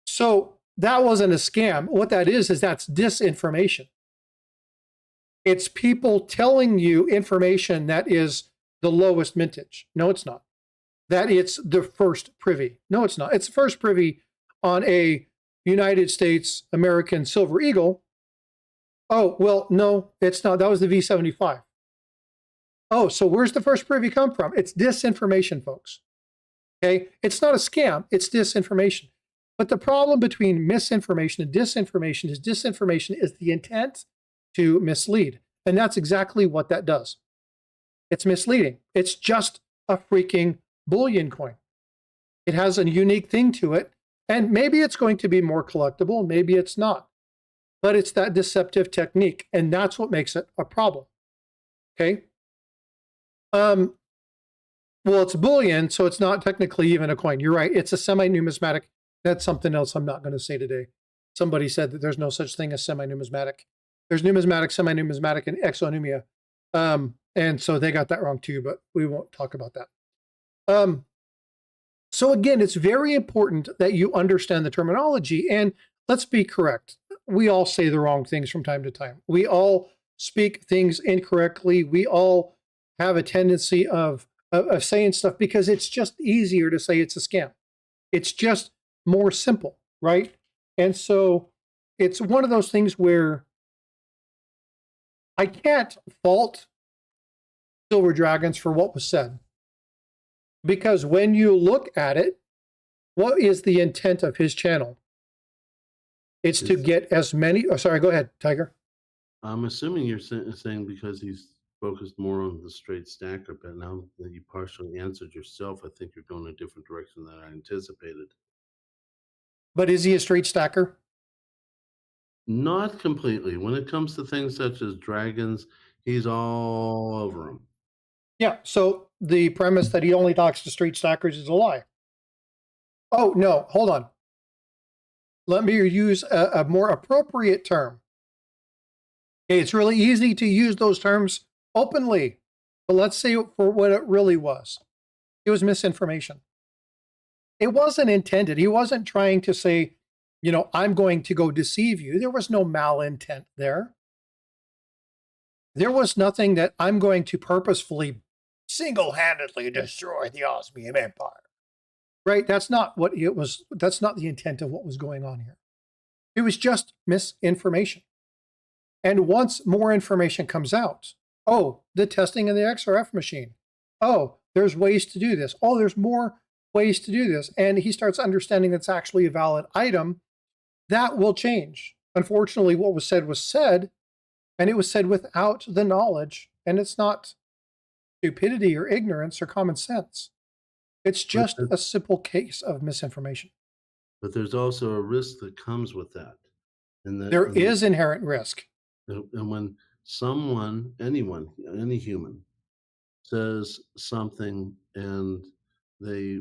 So that wasn't a scam. What that is that's disinformation. It's people telling you information that is the lowest mintage. No, it's not. That it's the first privy. No, it's not. It's the first privy on a United States American Silver Eagle. Oh, well, no, it's not. That was the V75. Oh, so where's the first privy come from? It's disinformation, folks. Okay? It's not a scam. It's disinformation. But the problem between misinformation and disinformation is the intent to mislead. And that's exactly what that does. It's misleading. It's just a freaking bullion coin. It has a unique thing to it. And maybe it's going to be more collectible, maybe it's not. But it's that deceptive technique, and that's what makes it a problem. Okay? Well, it's bullion, so it's not technically even a coin. You're right. It's a semi-numismatic. That's something else I'm not going to say today. Somebody said that there's no such thing as semi-numismatic. There's numismatic, semi-numismatic, and exonumia. And so they got that wrong too, but we won't talk about that. So again, it's very important that you understand the terminology. And let's be correct. We all say the wrong things from time to time. We all speak things incorrectly. We all have a tendency of saying stuff because it's just easier to say it's a scam. It's just more simple, right? And so it's one of those things where I can't fault Silver Dragons for what was said. Because when you look at it, what is the intent of his channel? It's to get as many. Oh, sorry, go ahead, Tiger. I'm assuming you're saying because he's focused more on the straight stacker, but now that you partially answered yourself, I think you're going a different direction than I anticipated. But is he a straight stacker? Not completely. When it comes to things such as dragons, he's all over them. Yeah, so the premise that he only talks to straight stackers is a lie. Oh, no, hold on. Let me use a more appropriate term. Okay, it's really easy to use those terms openly, but let's say for what it really was. It was misinformation. It wasn't intended. He wasn't trying to say, you know, I'm going to go deceive you. There was no malintent there. There was nothing that I'm going to purposefully single-handedly destroy the Osmium Empire. Right? That's not what it was. That's not the intent of what was going on here. It was just misinformation. And once more information comes out, oh, the testing of the XRF machine. Oh, there's ways to do this. Oh, there's more ways to do this. And he starts understanding that's actually a valid item. That will change. Unfortunately, what was said, and it was said without the knowledge, and it's not stupidity or ignorance or common sense. It's just a simple case of misinformation. But there's also a risk that comes with that. And there is inherent risk. And when someone, anyone, any human says something and they,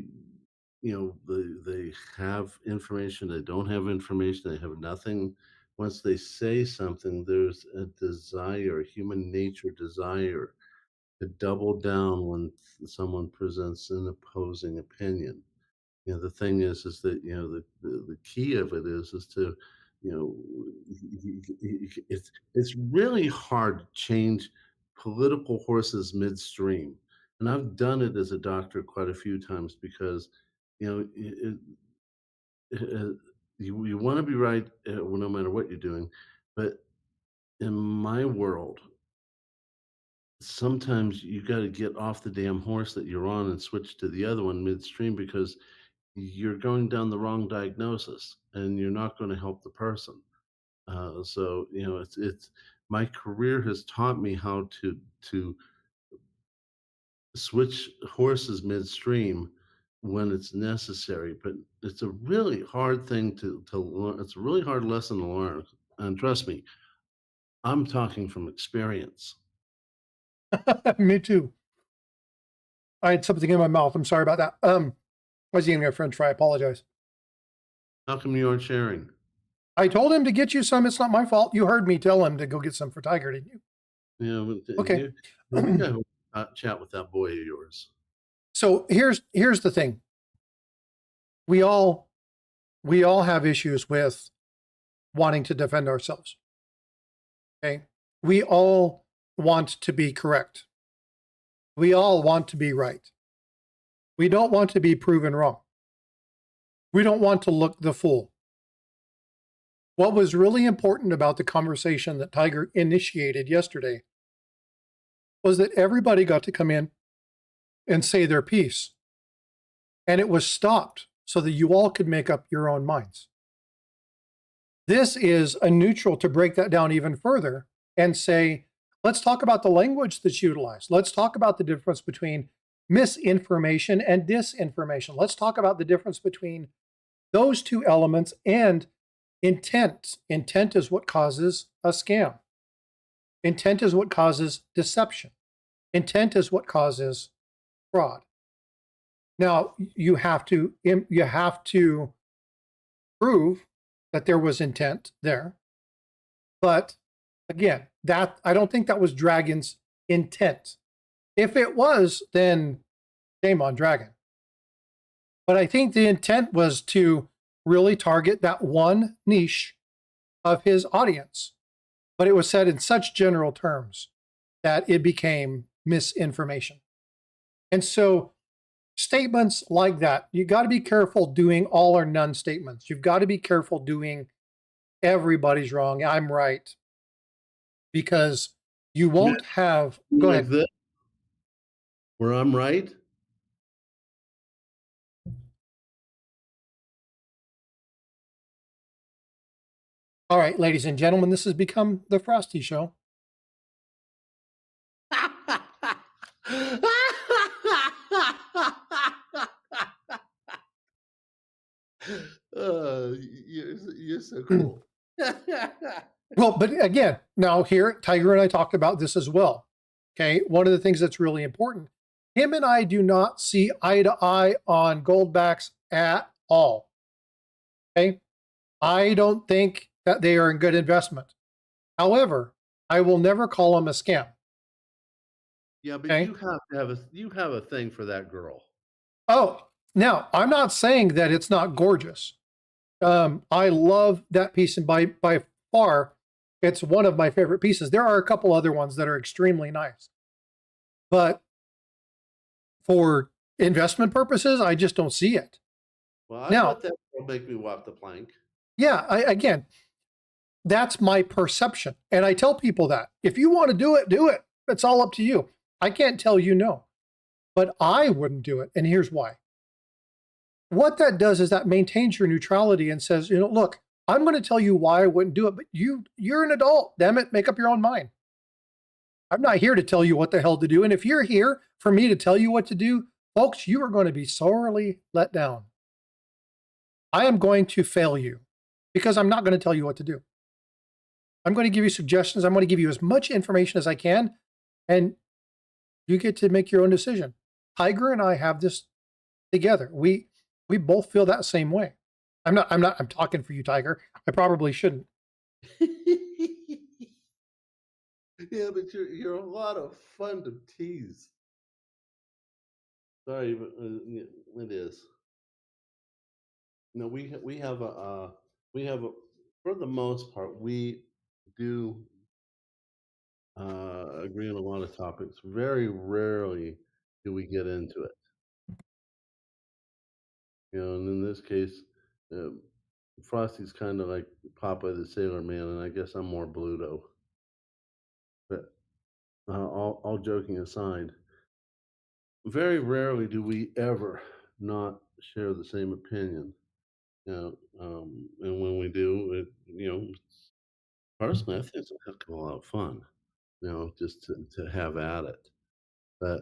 they have information, they don't have information, they have nothing. Once they say something, there's a desire, a human nature desire to double down when someone presents an opposing opinion. The thing is that the key of it is to it's really hard to change political horses midstream, and I've done it as a doctor quite a few times because you want to be right no matter what you're doing, but in my world sometimes you got to get off the damn horse that you're on and switch to the other one midstream because you're going down the wrong diagnosis and you're not going to help the person. So it's my career has taught me how to switch horses midstream when it's necessary, but it's a really hard thing to learn. It's a really hard lesson to learn, and trust me, I'm talking from experience. Me too. I had something in my mouth. I'm sorry about that. I was eating a French fry. I apologize. How come you aren't sharing? I told him to get you some. It's not my fault. You heard me tell him to go get some for Tiger, didn't you? Yeah. Okay. We got to chat with that boy of yours. So here's the thing. We all have issues with wanting to defend ourselves. Okay. We all want to be correct. We all want to be right. We don't want to be proven wrong. We don't want to look the fool. What was really important about the conversation that Tiger initiated yesterday was that everybody got to come in and say their piece. And it was stopped so that you all could make up your own minds. This is a neutral to break that down even further and say, let's talk about the language that's utilized. Let's talk about the difference between misinformation and disinformation. Let's talk about the difference between those two elements and intent. Intent is what causes a scam. Intent is what causes deception. Intent is what causes fraud. Now, you have to prove that there was intent there. But again, that I don't think that was Dragon's intent. If it was, then shame on Dragon. But I think the intent was to really target that one niche of his audience. But it was said in such general terms that it became misinformation. And so statements like that, you got to be careful doing all or none statements. You've got to be careful doing everybody's wrong, I'm right. Because you won't have, go like ahead. this, where I'm right. All right, ladies and gentlemen, this has become the Frosty Show. You're so cool. Well, but again, now here, Tiger and I talked about this as well. Okay, one of the things that's really important, him and I do not see eye to eye on goldbacks at all. Okay, I don't think that they are a good investment. However, I will never call them a scam. Yeah, but Okay. you have a thing for that girl. Oh, now I'm not saying that it's not gorgeous. I love that piece, and by far, it's one of my favorite pieces. There are a couple other ones that are extremely nice, but for investment purposes, I just don't see it. Well, I Now, let that girl make me walk the plank. yeah, again, that's my perception, and I tell people that if you want to do it, do it. It's all up to you. I can't tell you no, but I wouldn't do it, and here's why. What that does is that maintains your neutrality and says, you know, look, I'm going to tell you why I wouldn't do it, but you're an adult. Damn it, make up your own mind. I'm not here to tell you what the hell to do. And if you're here for me to tell you what to do, folks, you are going to be sorely let down. I am going to fail you because I'm not going to tell you what to do. I'm going to give you suggestions. I'm going to give you as much information as I can, and you get to make your own decision. Tiger and I have this together. We both feel that same way. I'm talking for you, Tiger. I probably shouldn't. Yeah, but you're a lot of fun to tease. Sorry, but it is. No, we have a for the most part we do agree on a lot of topics. Very rarely do we get into it. You know, and in this case, uh, Frosty's kind of like Popeye the Sailor Man, and I guess I'm more Bluto. But all joking aside, very rarely do we ever not share the same opinion. You know, and when we do, personally, I think it's a heck of a lot of fun. You know, just to have at it. But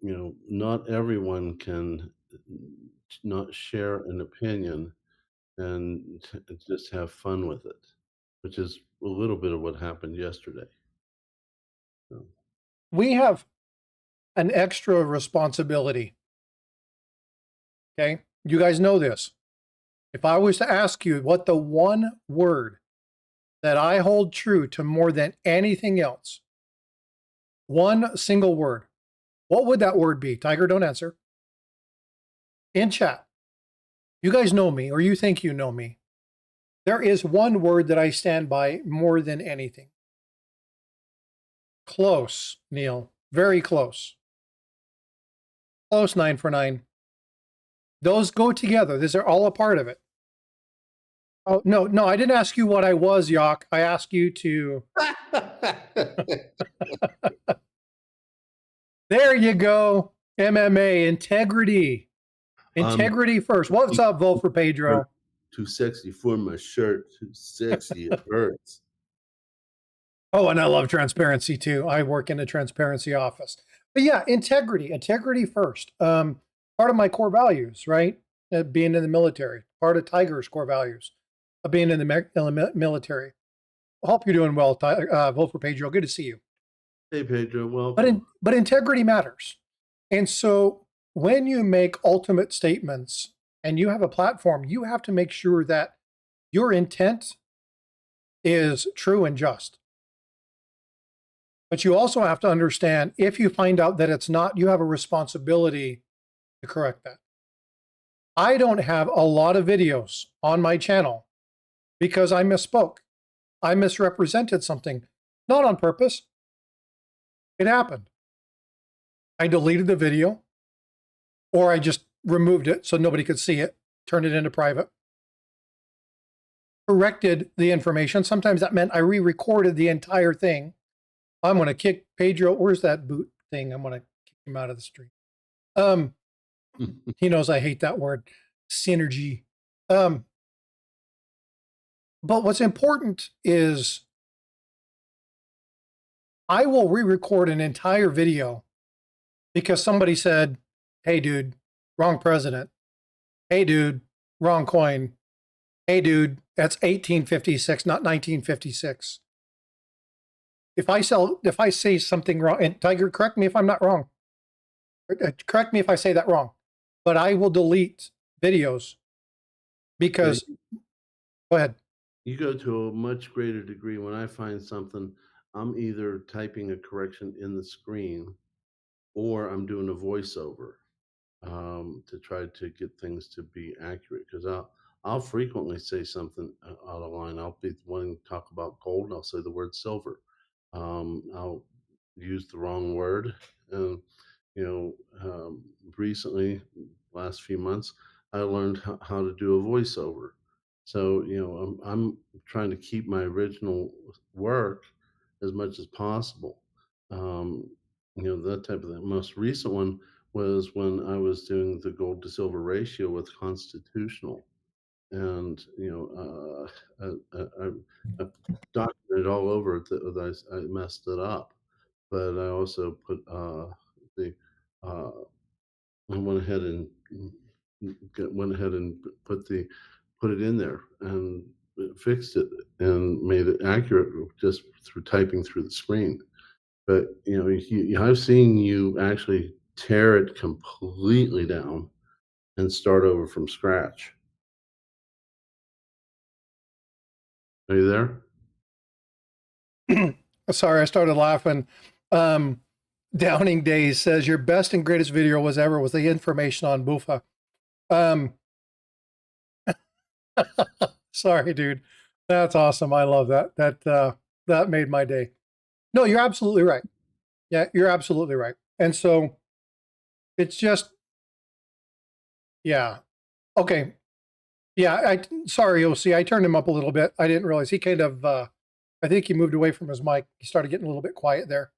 not everyone can not share an opinion and just have fun with it, which is a little bit of what happened yesterday. So, We have an extra responsibility. Okay. You guys know this. If I was to ask you what the one word that I hold true to more than anything else, one single word, what would that word be? Tiger, don't answer. In chat. You guys know me, or you think you know me. There is one word that I stand by more than anything. Close, Neil. Very close. Close, 9 for 9. Those go together. These are all a part of it. Oh, no, I didn't ask you what I was, Yock. I asked you to. There you go. MMA, integrity. Integrity first. What's up, vote for Pedro? Too sexy for my shirt. Too sexy, it hurts. Oh, and I love transparency too. I work in a transparency office. But yeah, integrity first. Part of my core values, right? Being in the military, part of Tiger's core values of being in the military. I hope you're doing well. Vote for Pedro. Good to see you. Hey, Pedro, welcome. But integrity matters. And so when you make ultimate statements and you have a platform, you have to make sure that your intent is true and just. But you also have to understand, if you find out that it's not, you have a responsibility to correct that. I don't have a lot of videos on my channel because I misspoke. I misrepresented something, not on purpose. It happened. I deleted the video, or I just removed it so nobody could see it, turned it into private. Corrected the information. Sometimes that meant I re-recorded the entire thing. I'm going to kick Pedro. Where's that boot thing? I'm going to kick him out of the stream. He knows I hate that word, synergy. But what's important is I will re-record an entire video because somebody said, hey, dude, wrong president. Hey, dude, wrong coin. Hey, dude, that's 1856, not 1956. If I say something wrong, and Tiger, correct me if I'm not wrong. Correct me if I say that wrong. But I will delete videos because, go ahead. You go to a much greater degree. When I find something, I'm either typing a correction in the screen or I'm doing a voiceover to try to get things to be accurate. Because I'll frequently say something out of line. I'll be wanting to talk about gold, and I'll say the word silver. I'll use the wrong word. And, recently, last few months, I learned how to do a voiceover. So, I'm trying to keep my original work as much as possible. Um, that type of thing. Most recent one was when I was doing the gold to silver ratio with constitutional. And, I documented all over it that I messed it up. But I also put the, uh, I went ahead and put it in there and fixed it and made it accurate just through typing through the screen. But I've seen you actually tear it completely down and start over from scratch. Are you there? Sorry, I started laughing. Downing Days says your best and greatest video was the information on Bufa. Sorry, dude. That's awesome. I love that. That made my day. No, you're absolutely right. Yeah, you're absolutely right. And so it's just, yeah. Okay. Yeah, sorry, OC. I turned him up a little bit. I didn't realize he kind of, I think he moved away from his mic. He started getting a little bit quiet there.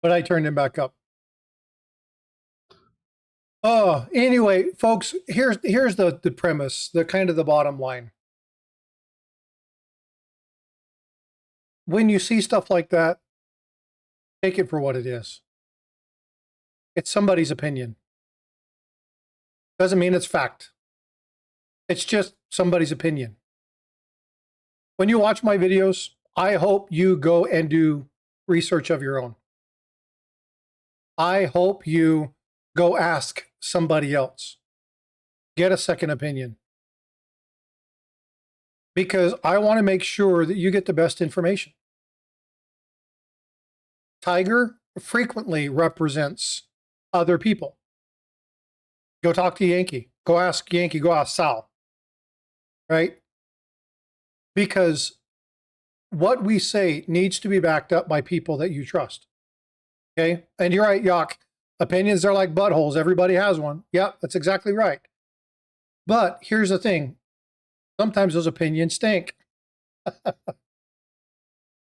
But I turned him back up. Oh, anyway, folks, here's the premise, the kind of the bottom line. When you see stuff like that, take it for what it is. It's somebody's opinion. Doesn't mean it's fact. It's just somebody's opinion. When you watch my videos, I hope you go and do research of your own. I hope you go ask somebody else. Get a second opinion. Because I want to make sure that you get the best information. Tiger frequently represents other people. Go talk to Yankee. Go ask Yankee. Go ask Sal. Right? Because what we say needs to be backed up by people that you trust. Okay? And you're right, Yak. Opinions are like buttholes. Everybody has one. Yep, that's exactly right. But here's the thing. Sometimes those opinions stink.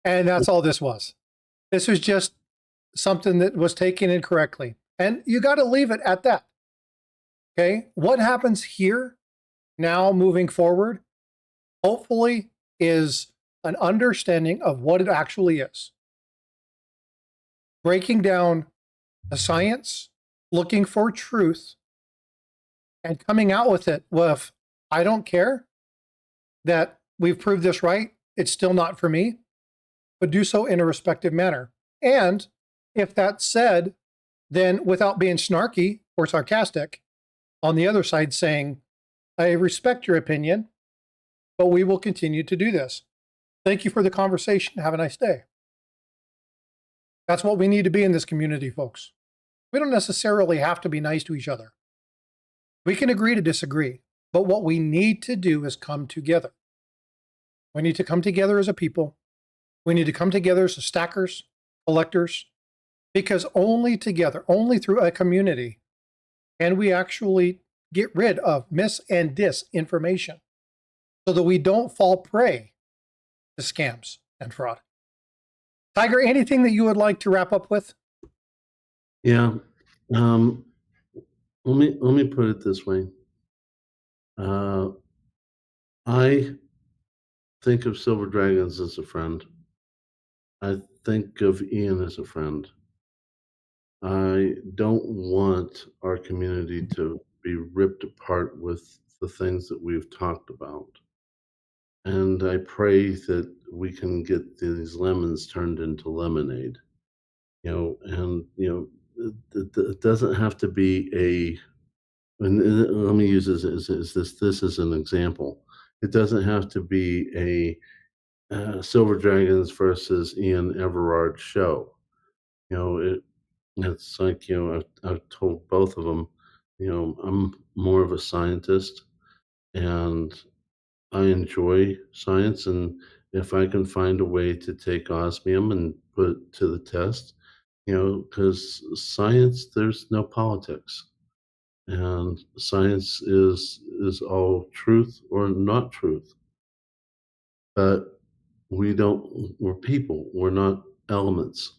And that's all this was. This was just something that was taken incorrectly. And you got to leave it at that. Okay? What happens here now moving forward, hopefully, is an understanding of what it actually is. breaking down the science, looking for truth, and coming out with it with, I don't care that we've proved this right. It's still not for me, but do so in a respectful manner. And if that's said, then without being snarky or sarcastic, on the other side saying, I respect your opinion, but we will continue to do this. Thank you for the conversation. Have a nice day. That's what we need to be in this community, folks. We don't necessarily have to be nice to each other. We can agree to disagree, but what we need to do is come together. We need to come together as a people. We need to come together as stackers, collectors, because only together, only through a community, can we actually get rid of mis and disinformation so that we don't fall prey to scams and fraud. Tiger, anything that you would like to wrap up with? Yeah. Let me put it this way. I think of Silver Dragons as a friend. I think of Ian as a friend. I don't want our community to be ripped apart with the things that we've talked about. And I pray that we can get these lemons turned into lemonade. It doesn't have to be let me use this as an example. It doesn't have to be a Silver Dragons versus Ian Everard show. It's like, I've told both of them, I'm more of a scientist and I enjoy science. And if I can find a way to take osmium and put it to the test, because science, there's no politics. And science is all truth or not truth. But we're people, we're not elements.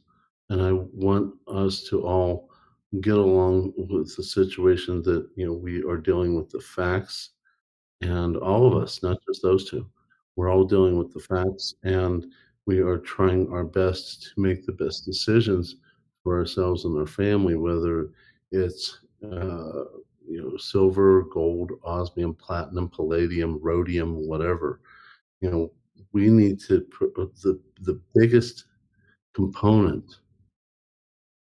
And I want us to all get along with the situation that, we are dealing with the facts, and all of us, not just those two. We're all dealing with the facts, and we are trying our best to make the best decisions for ourselves and our family, whether it's silver, gold, osmium, platinum, palladium, rhodium, whatever. We need to the biggest component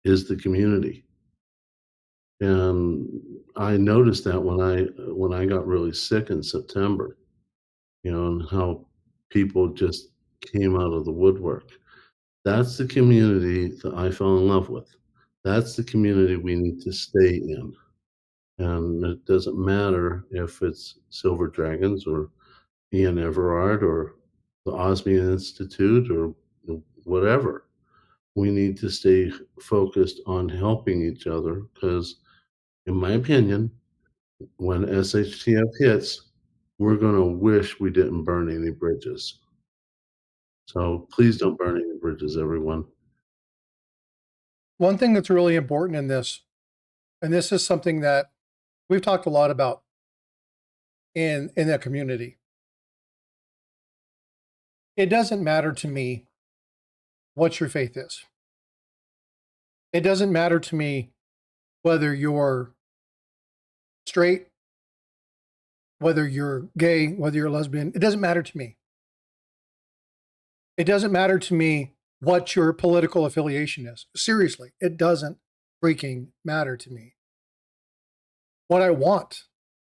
is the community. And I noticed that when I got really sick in September, and how people just came out of the woodwork. That's the community that I fell in love with. That's the community we need to stay in. And it doesn't matter if it's Silver Dragons or Ian Everard or the Osmium Institute or whatever. We need to stay focused on helping each other because, in my opinion, when SHTF hits, we're going to wish we didn't burn any bridges. So please don't burn any bridges, everyone. One thing that's really important in this, and this is something that we've talked a lot about in the community. It doesn't matter to me what your faith is. It doesn't matter to me whether you're straight, whether you're gay, whether you're lesbian. It doesn't matter to me. It doesn't matter to me what your political affiliation is. Seriously, it doesn't freaking matter to me. What I want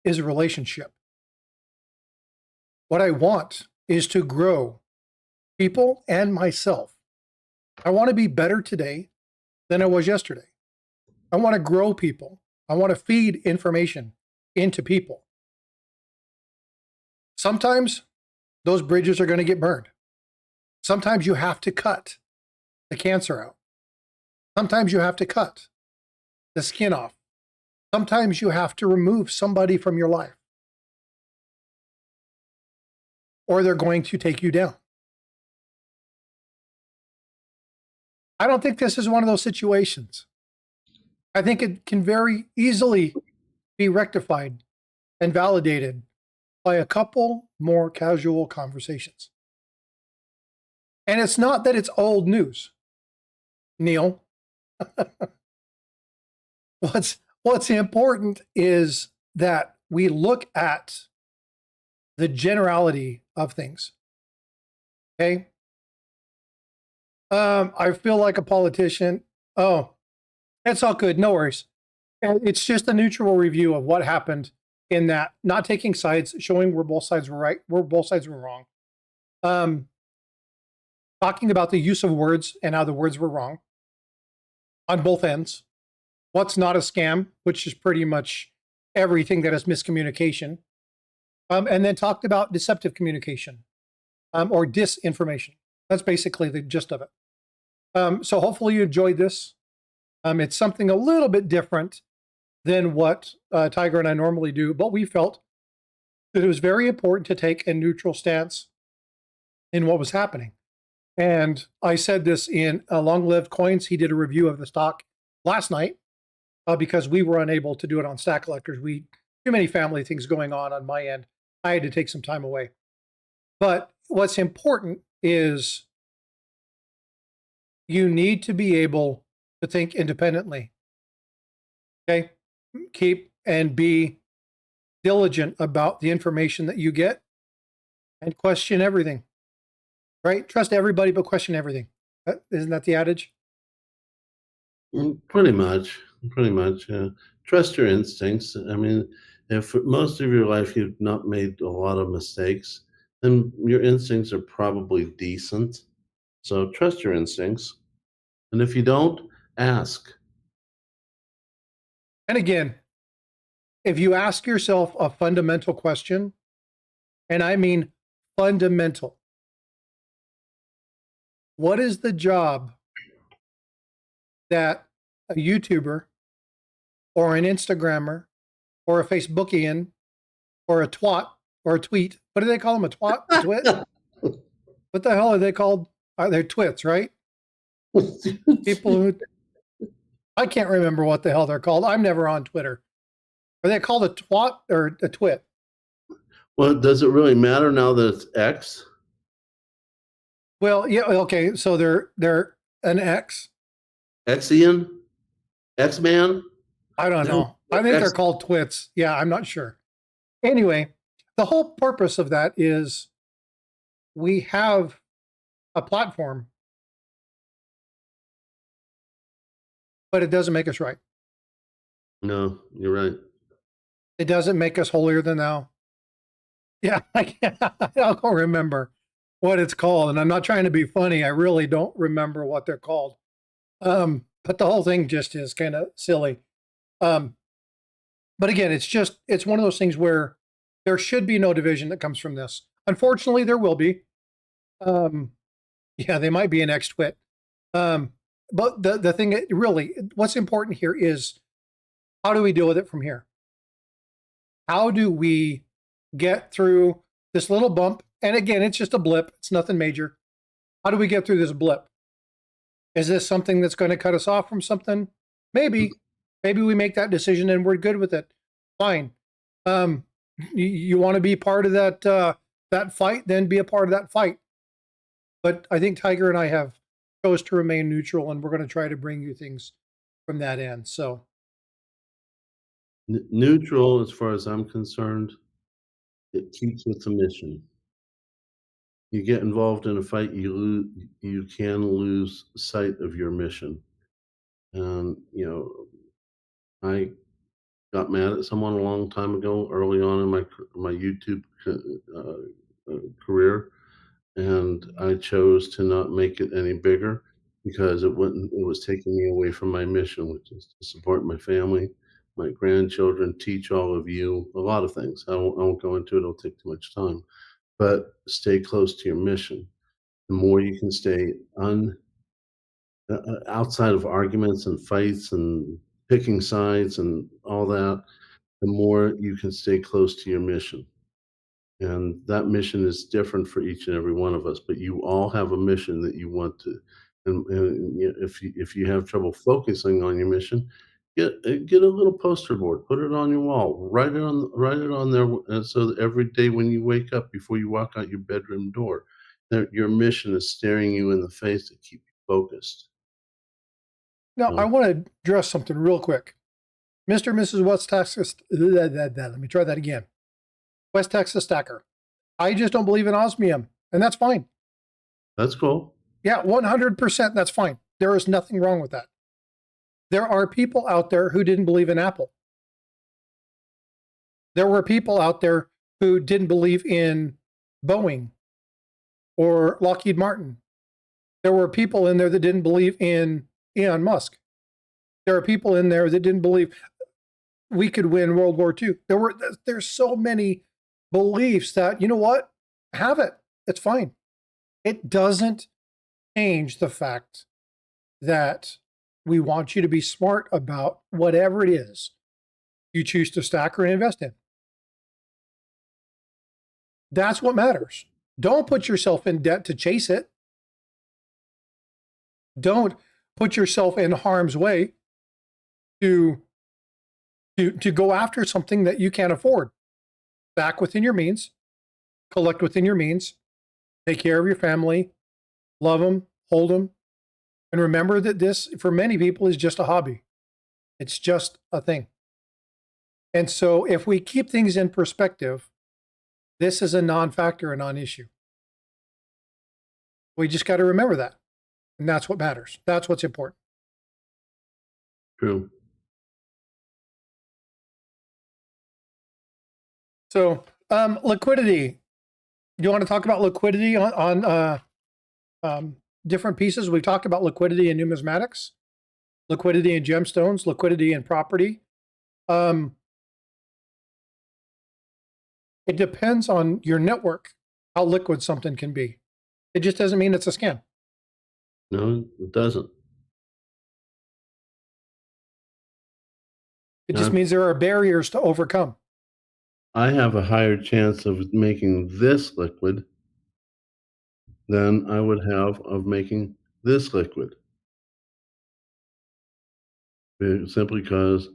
is a relationship. What I want is to grow people and myself. I want to be better today than I was yesterday. I want to grow people. I want to feed information into people. Sometimes those bridges are going to get burned. Sometimes you have to cut the cancer out. Sometimes you have to cut the skin off. Sometimes you have to remove somebody from your life, or they're going to take you down. I don't think this is one of those situations. I think it can very easily be rectified and validated by a couple more casual conversations. And it's not that it's old news, Neil. What's important is that we look at the generality of things. Okay. I feel like a politician. Oh, it's all good. No worries. It's just a neutral review of what happened in that, not taking sides, showing where both sides were right, where both sides were wrong. Talking about the use of words and how the words were wrong on both ends. What's not a scam, which is pretty much everything that is miscommunication. And then talked about deceptive communication or disinformation. That's basically the gist of it. So hopefully you enjoyed this. It's something a little bit different than what Tiger and I normally do, but we felt that it was very important to take a neutral stance in what was happening. And I said this in Long Lived Coins. He did a review of the stock last night because we were unable to do it on Stack Lectors. Too many family things going on my end. I had to take some time away. But what's important is you need to be able to think independently. Okay? Keep and be diligent about the information that you get and question everything. Right? Trust everybody, but question everything. Isn't that the adage? Pretty much. Trust your instincts. I mean, if most of your life you've not made a lot of mistakes, then your instincts are probably decent. So trust your instincts. And if you don't, ask. And again, if you ask yourself a fundamental question, and I mean fundamental, what is the job that a YouTuber or an Instagrammer or a Facebookian or a twat or a tweet, what do they call them? A twat? A twit? What the hell are they called? They're twits, right? People who, I can't remember what the hell they're called. I'm never on Twitter. Are they called a twat or a twit? Well, does it really matter now that it's X? Well, yeah, okay. So they're an X. Xian? X-Man? I don't know. I think they're called twits. Yeah, I'm not sure. Anyway, the whole purpose of that is we have a platform, but it doesn't make us right. No, you're right. It doesn't make us holier than thou. Yeah, I don't remember what it's called. And I'm not trying to be funny. I really don't remember what they're called. But the whole thing just is kind of silly. But again, it's one of those things where there should be no division that comes from this. Unfortunately, there will be. Yeah, they might be an X-twit. But the thing really, what's important here is how do we deal with it from here? How do we get through this little bump? And again, it's just a blip. It's nothing major. How do we get through this blip? Is this something that's going to cut us off from something? Maybe. Maybe we make that decision and we're good with it. Fine. You want to be part of that fight, then be a part of that fight. But I think Tiger and I have chose to remain neutral, and we're going to try to bring you things from that end. So Neutral, as far as I'm concerned, it keeps with the mission. You get involved in a fight, you can lose sight of your mission. And I got mad at someone a long time ago, early on in my YouTube career, and I chose to not make it any bigger because it was taking me away from my mission, which is to support my family, my grandchildren, teach all of you a lot of things. I won't go into it; it'll take too much time. But stay close to your mission. The more you can stay outside of arguments and fights and picking sides and all that, the more you can stay close to your mission. And that mission is different for each and every one of us, but you all have a mission that you want to. And if you have trouble focusing on your mission, get a little poster board, put it on your wall, write it on there, so that every day when you wake up, before you walk out your bedroom door, that your mission is staring you in the face to keep you focused. Now, I want to address something real quick. Mr. and Mrs. West Texas, let me try that again. West Texas Stacker. I just don't believe in osmium, and that's fine. That's cool. Yeah, 100%, that's fine. There is nothing wrong with that. There are people out there who didn't believe in Apple. There were people out there who didn't believe in Boeing or Lockheed Martin. There were people in there that didn't believe in Elon Musk. There are people in there that didn't believe we could win World War II. There's so many beliefs that, you know what? Have it. It's fine. It doesn't change the fact that we want you to be smart about whatever it is you choose to stack or invest in. That's what matters. Don't put yourself in debt to chase it. Don't put yourself in harm's way to go after something that you can't afford. Back within your means, collect within your means, take care of your family, love them, hold them, and remember that this, for many people, is just a hobby. It's just a thing. And so if we keep things in perspective, this is a non-factor, a non-issue. We just got to remember that. And that's what matters. That's what's important. True. So liquidity. Do you want to talk about liquidity on different pieces? We've talked about liquidity in numismatics, liquidity in gemstones, liquidity in property. It depends on your network, how liquid something can be. It just doesn't mean it's a scam. No, it doesn't. It just means there are barriers to overcome. I have a higher chance of making this liquid than I would have of making this liquid. Simply because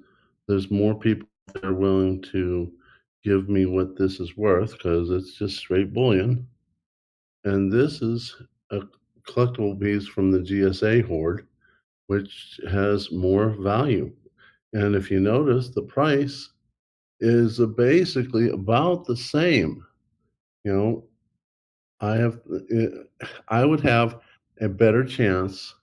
there's more people that are willing to give me what this is worth, because it's just straight bullion. And this is a collectible piece from the GSA hoard, which has more value. And if you notice, the price is basically about the same. You know, I would have a better chance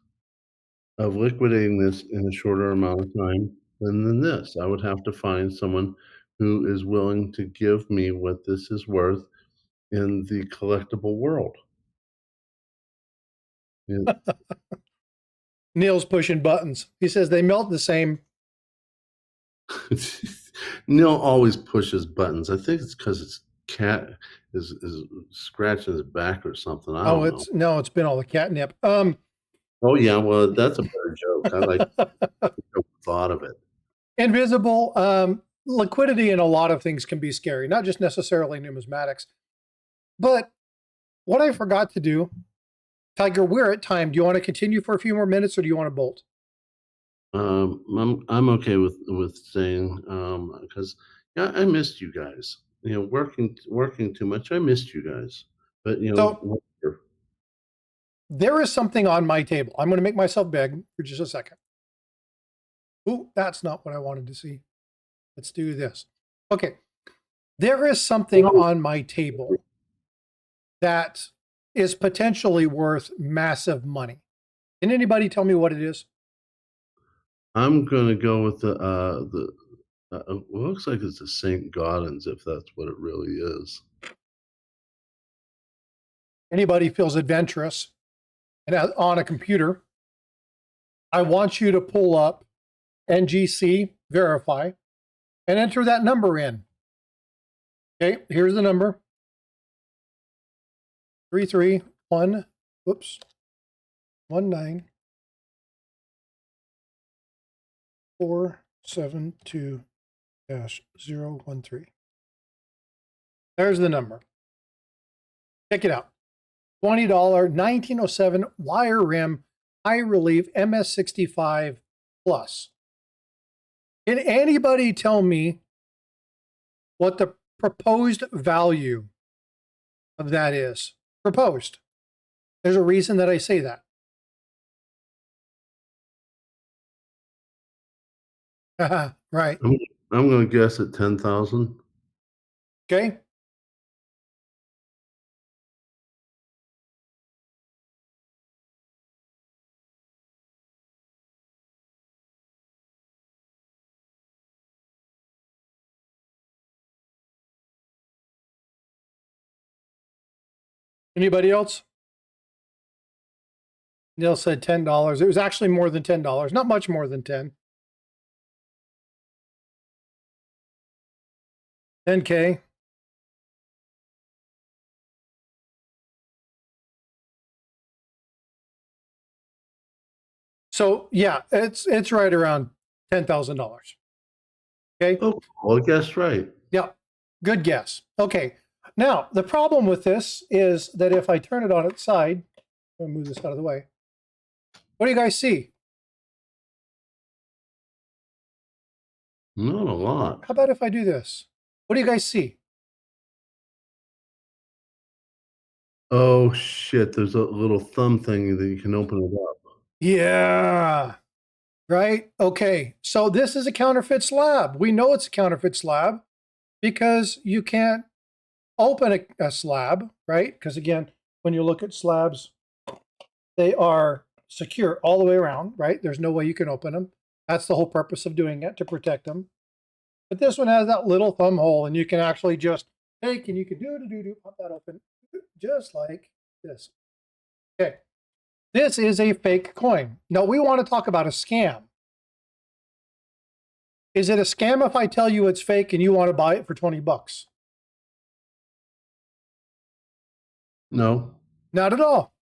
of liquidating this in a shorter amount of time than this. I would have to find someone who is willing to give me what this is worth in the collectible world. Yeah. Neil's pushing buttons. He says they melt the same. Neil always pushes buttons. I think it's because his cat is scratching his back or something. I don't know. It's been all the catnip. Oh yeah, well that's a better joke. I like the thought of it. Invisible liquidity in a lot of things can be scary, not just necessarily numismatics. But what I forgot to do, Tiger, we're at time. Do you want to continue for a few more minutes, or do you want to bolt? I'm okay with staying because I missed you guys. You know, working too much. I missed you guys. But you know, so, there is something on my table. I'm going to make myself beg for just a second. Ooh, that's not what I wanted to see. Let's do this. Okay. There is something on my table that is potentially worth massive money. Can anybody tell me what it is? I'm going to go with the looks like it's a St. Gaudens, if that's what it really is. Anybody feels adventurous and on a computer, I want you to pull up NGC verify and enter that number in. Okay, here's the number. 331, whoops, 19 472-013. There's the number. Check it out. $20 1907 wire rim high relief MS65 plus. Can anybody tell me what the proposed value of that is? Proposed. There's a reason that I say that. Right. I'm going to guess at 10,000. Okay. Anybody else? Neil said $10. It was actually more than $10. Not much more than 10. 10K. So yeah, it's right around $10,000. Okay. Oh, well, I guessed right. Yeah. Good guess. Okay. Now the problem with this is that if I turn it on its side, I'm gonna move this out of the way. What do you guys see? Not a lot. How about if I do this? What do you guys see? Oh, shit. There's a little thumb thing that you can open it up. Yeah. Right. Okay. So this is a counterfeit slab. We know it's a counterfeit slab because you can't open a slab, right? Because again, when you look at slabs, they are secure all the way around, right? There's no way you can open them. That's the whole purpose of doing it, to protect them. But this one has that little thumb hole, and you can actually just take and you can pop that open just like this. Okay. This is a fake coin. Now we want to talk about a scam. Is it a scam if I tell you it's fake and you want to buy it for 20 bucks? No. Not at all.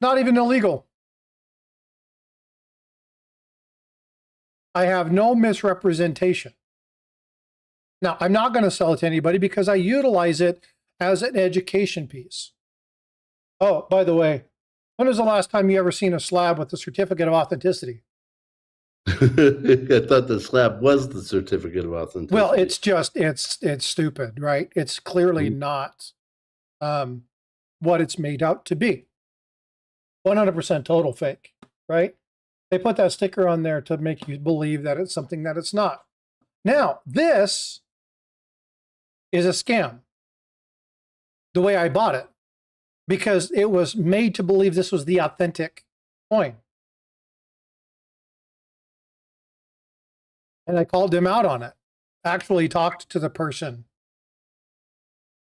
Not even illegal. I have no misrepresentation. Now, I'm not going to sell it to anybody because I utilize it as an education piece. Oh, by the way, when was the last time you ever seen a slab with a certificate of authenticity? I thought the slab was the certificate of authenticity. Well, it's just, it's stupid, right? It's clearly not what it's made out to be. 100% total fake, right? They put that sticker on there to make you believe that it's something that it's not. Now, this is a scam, the way I bought it, because it was made to believe this was the authentic coin. And I called them out on it, actually talked to the person.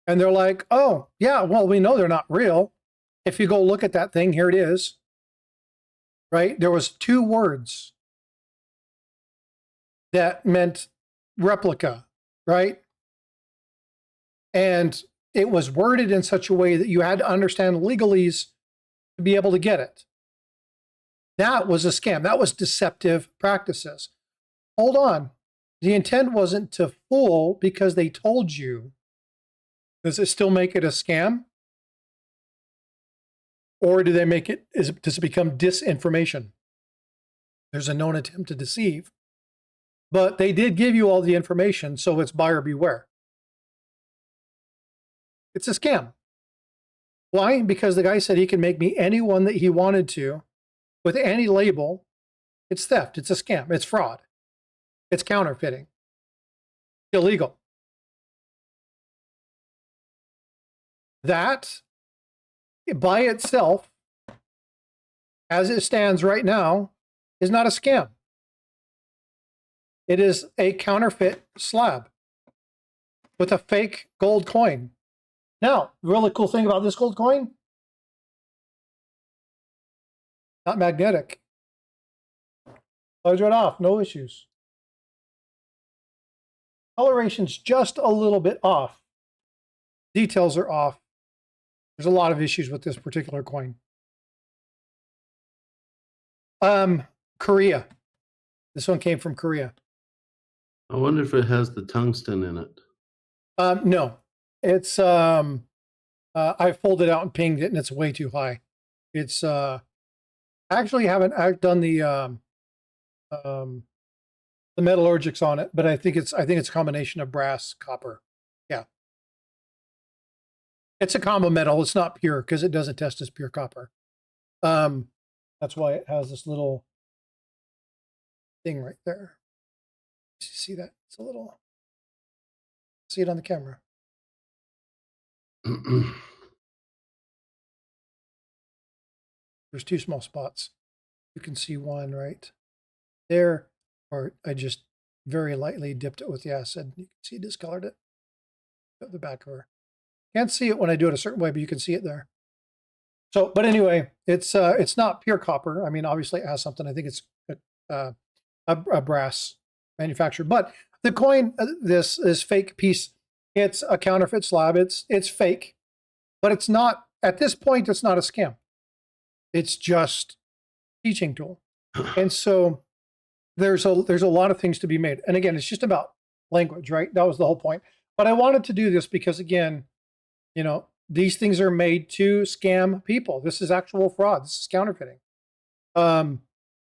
And they're like, oh, yeah, well, we know they're not real. If you go look at that thing, here it is. Right? There was 2 words that meant replica, right? And it was worded in such a way that you had to understand legalese to be able to get it. That was a scam. That was deceptive practices. Hold on. The intent wasn't to fool because they told you. Does it still make it a scam? Or do they make it, does it become disinformation? There's a known attempt to deceive. But they did give you all the information, so it's buyer beware. It's a scam. Why? Because the guy said he can make me any one that he wanted to with any label. It's theft. It's a scam. It's fraud. It's counterfeiting. Illegal. That, by itself, as it stands right now, is not a scam. It is a counterfeit slab with a fake gold coin. Now, the really cool thing about this gold coin, not magnetic. Slides right off, no issues. Coloration's just a little bit off. Details are off. There's a lot of issues with this particular coin. Korea. This one came from Korea. I wonder if it has the tungsten in it. No, it's I folded out and pinged it, and it's way too high. It's I actually haven't done the metallurgics on it, but I think it's a combination of brass, copper. Yeah, it's a combo metal. It's not pure because it doesn't test as pure copper. That's why it has this little thing right there. See that? It's a little, see it on the camera. There's two small spots. You can see one right there, or I just very lightly dipped it with the acid. You can see discolored it at the back of her. Can't see it when I do it a certain way, but you can see it there. So, but anyway, it's not pure copper. I mean, obviously it has something. I think it's a brass manufacturer, but the coin, this fake piece, it's a counterfeit slab. It's fake, but it's not, at this point, it's not a scam. It's just a teaching tool. And so there's a lot of things to be made. And again, it's just about language, right? That was the whole point. But I wanted to do this because, again, you know, these things are made to scam people. This is actual fraud. This is counterfeiting. And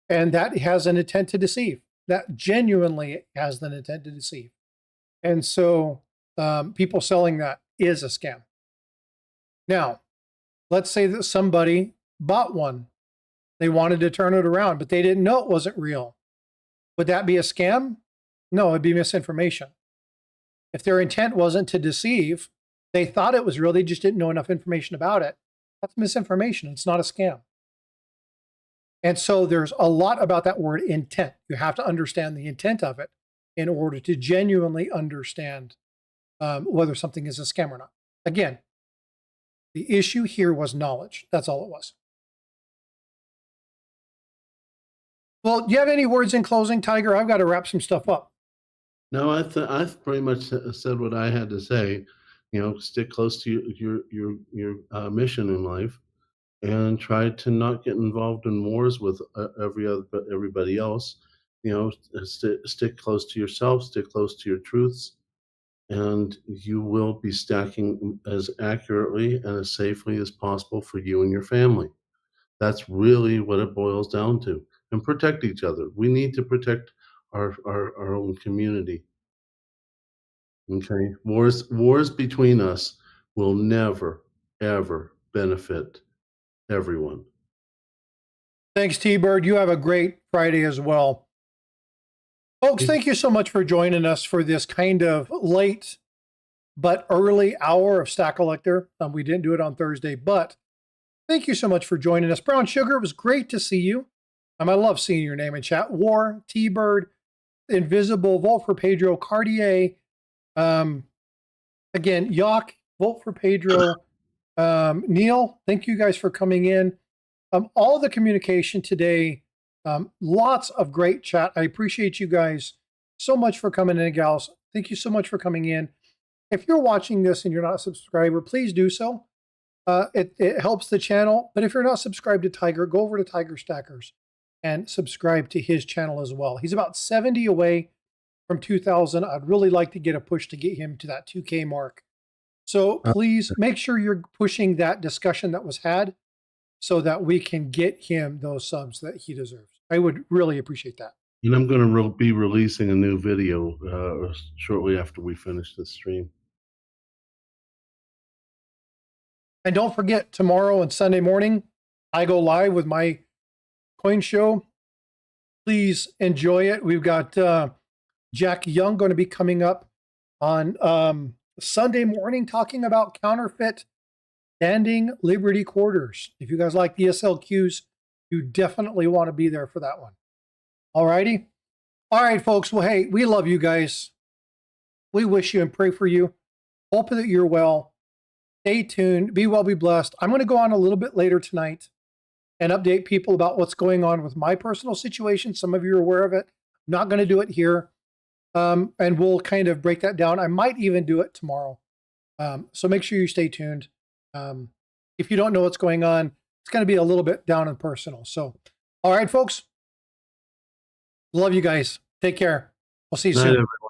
that has an intent to deceive. That genuinely has an intent to deceive. And so people selling that is a scam. Now, let's say that somebody bought one. They wanted to turn it around, but they didn't know it wasn't real. Would that be a scam? No, it'd be misinformation. If their intent wasn't to deceive, they thought it was real, they just didn't know enough information about it. That's misinformation. It's not a scam. And so there's a lot about that word intent. You have to understand the intent of it in order to genuinely understand whether something is a scam or not. Again, the issue here was knowledge. That's all it was. Well, do you have any words in closing, Tiger? I've got to wrap some stuff up. No, I've pretty much said what I had to say. You know, stick close to your mission in life, and try to not get involved in wars with everybody else. You know, stick close to yourself, stick close to your truths, and you will be stacking as accurately and as safely as possible for you and your family. That's really what it boils down to. And protect each other. We need to protect our own community. Okay? Wars between us will never, ever benefit everyone. Thanks, T-Bird. You have a great Friday as well. Folks, thank you so much for joining us for this kind of late but early hour of Stack Collector. We didn't do it on Thursday, but thank you so much for joining us. Brown Sugar, it was great to see you. I love seeing your name in chat. War, T-Bird, Invisible, Vote for Pedro, Cartier. Again, Yock, Vote for Pedro. Neil, thank you guys for coming in. All the communication today, lots of great chat. I appreciate you guys so much for coming in, gals. Thank you so much for coming in. If you're watching this and you're not a subscriber, please do so. It helps the channel. But if you're not subscribed to Tiger, go over to Tiger Stackers and subscribe to his channel as well. He's about 70 away from 2,000. I'd really like to get a push to get him to that 2K mark. So please make sure you're pushing that discussion that was had so that we can get him those subs that he deserves. I would really appreciate that. And I'm going to be releasing a new video shortly after we finish this stream. And don't forget, tomorrow and Sunday morning, I go live with my coin show. Please enjoy it. We've got Jack Young going to be coming up on Sunday morning talking about counterfeit standing Liberty quarters. If you guys like the SLQs, you definitely want to be there for that one. All righty. All right, folks. Well, hey, we love you guys. We wish you and pray for you. Hope that you're well. Stay tuned. Be well, be blessed. I'm going to go on a little bit later tonight and update people about what's going on with my personal situation. Some of you are aware of it. I'm not going to do it here. And we'll kind of break that down. I might even do it tomorrow. So make sure you stay tuned. If you don't know what's going on, it's going to be a little bit down and personal. So, all right, folks. Love you guys. Take care. We'll see you soon. Night, everyone.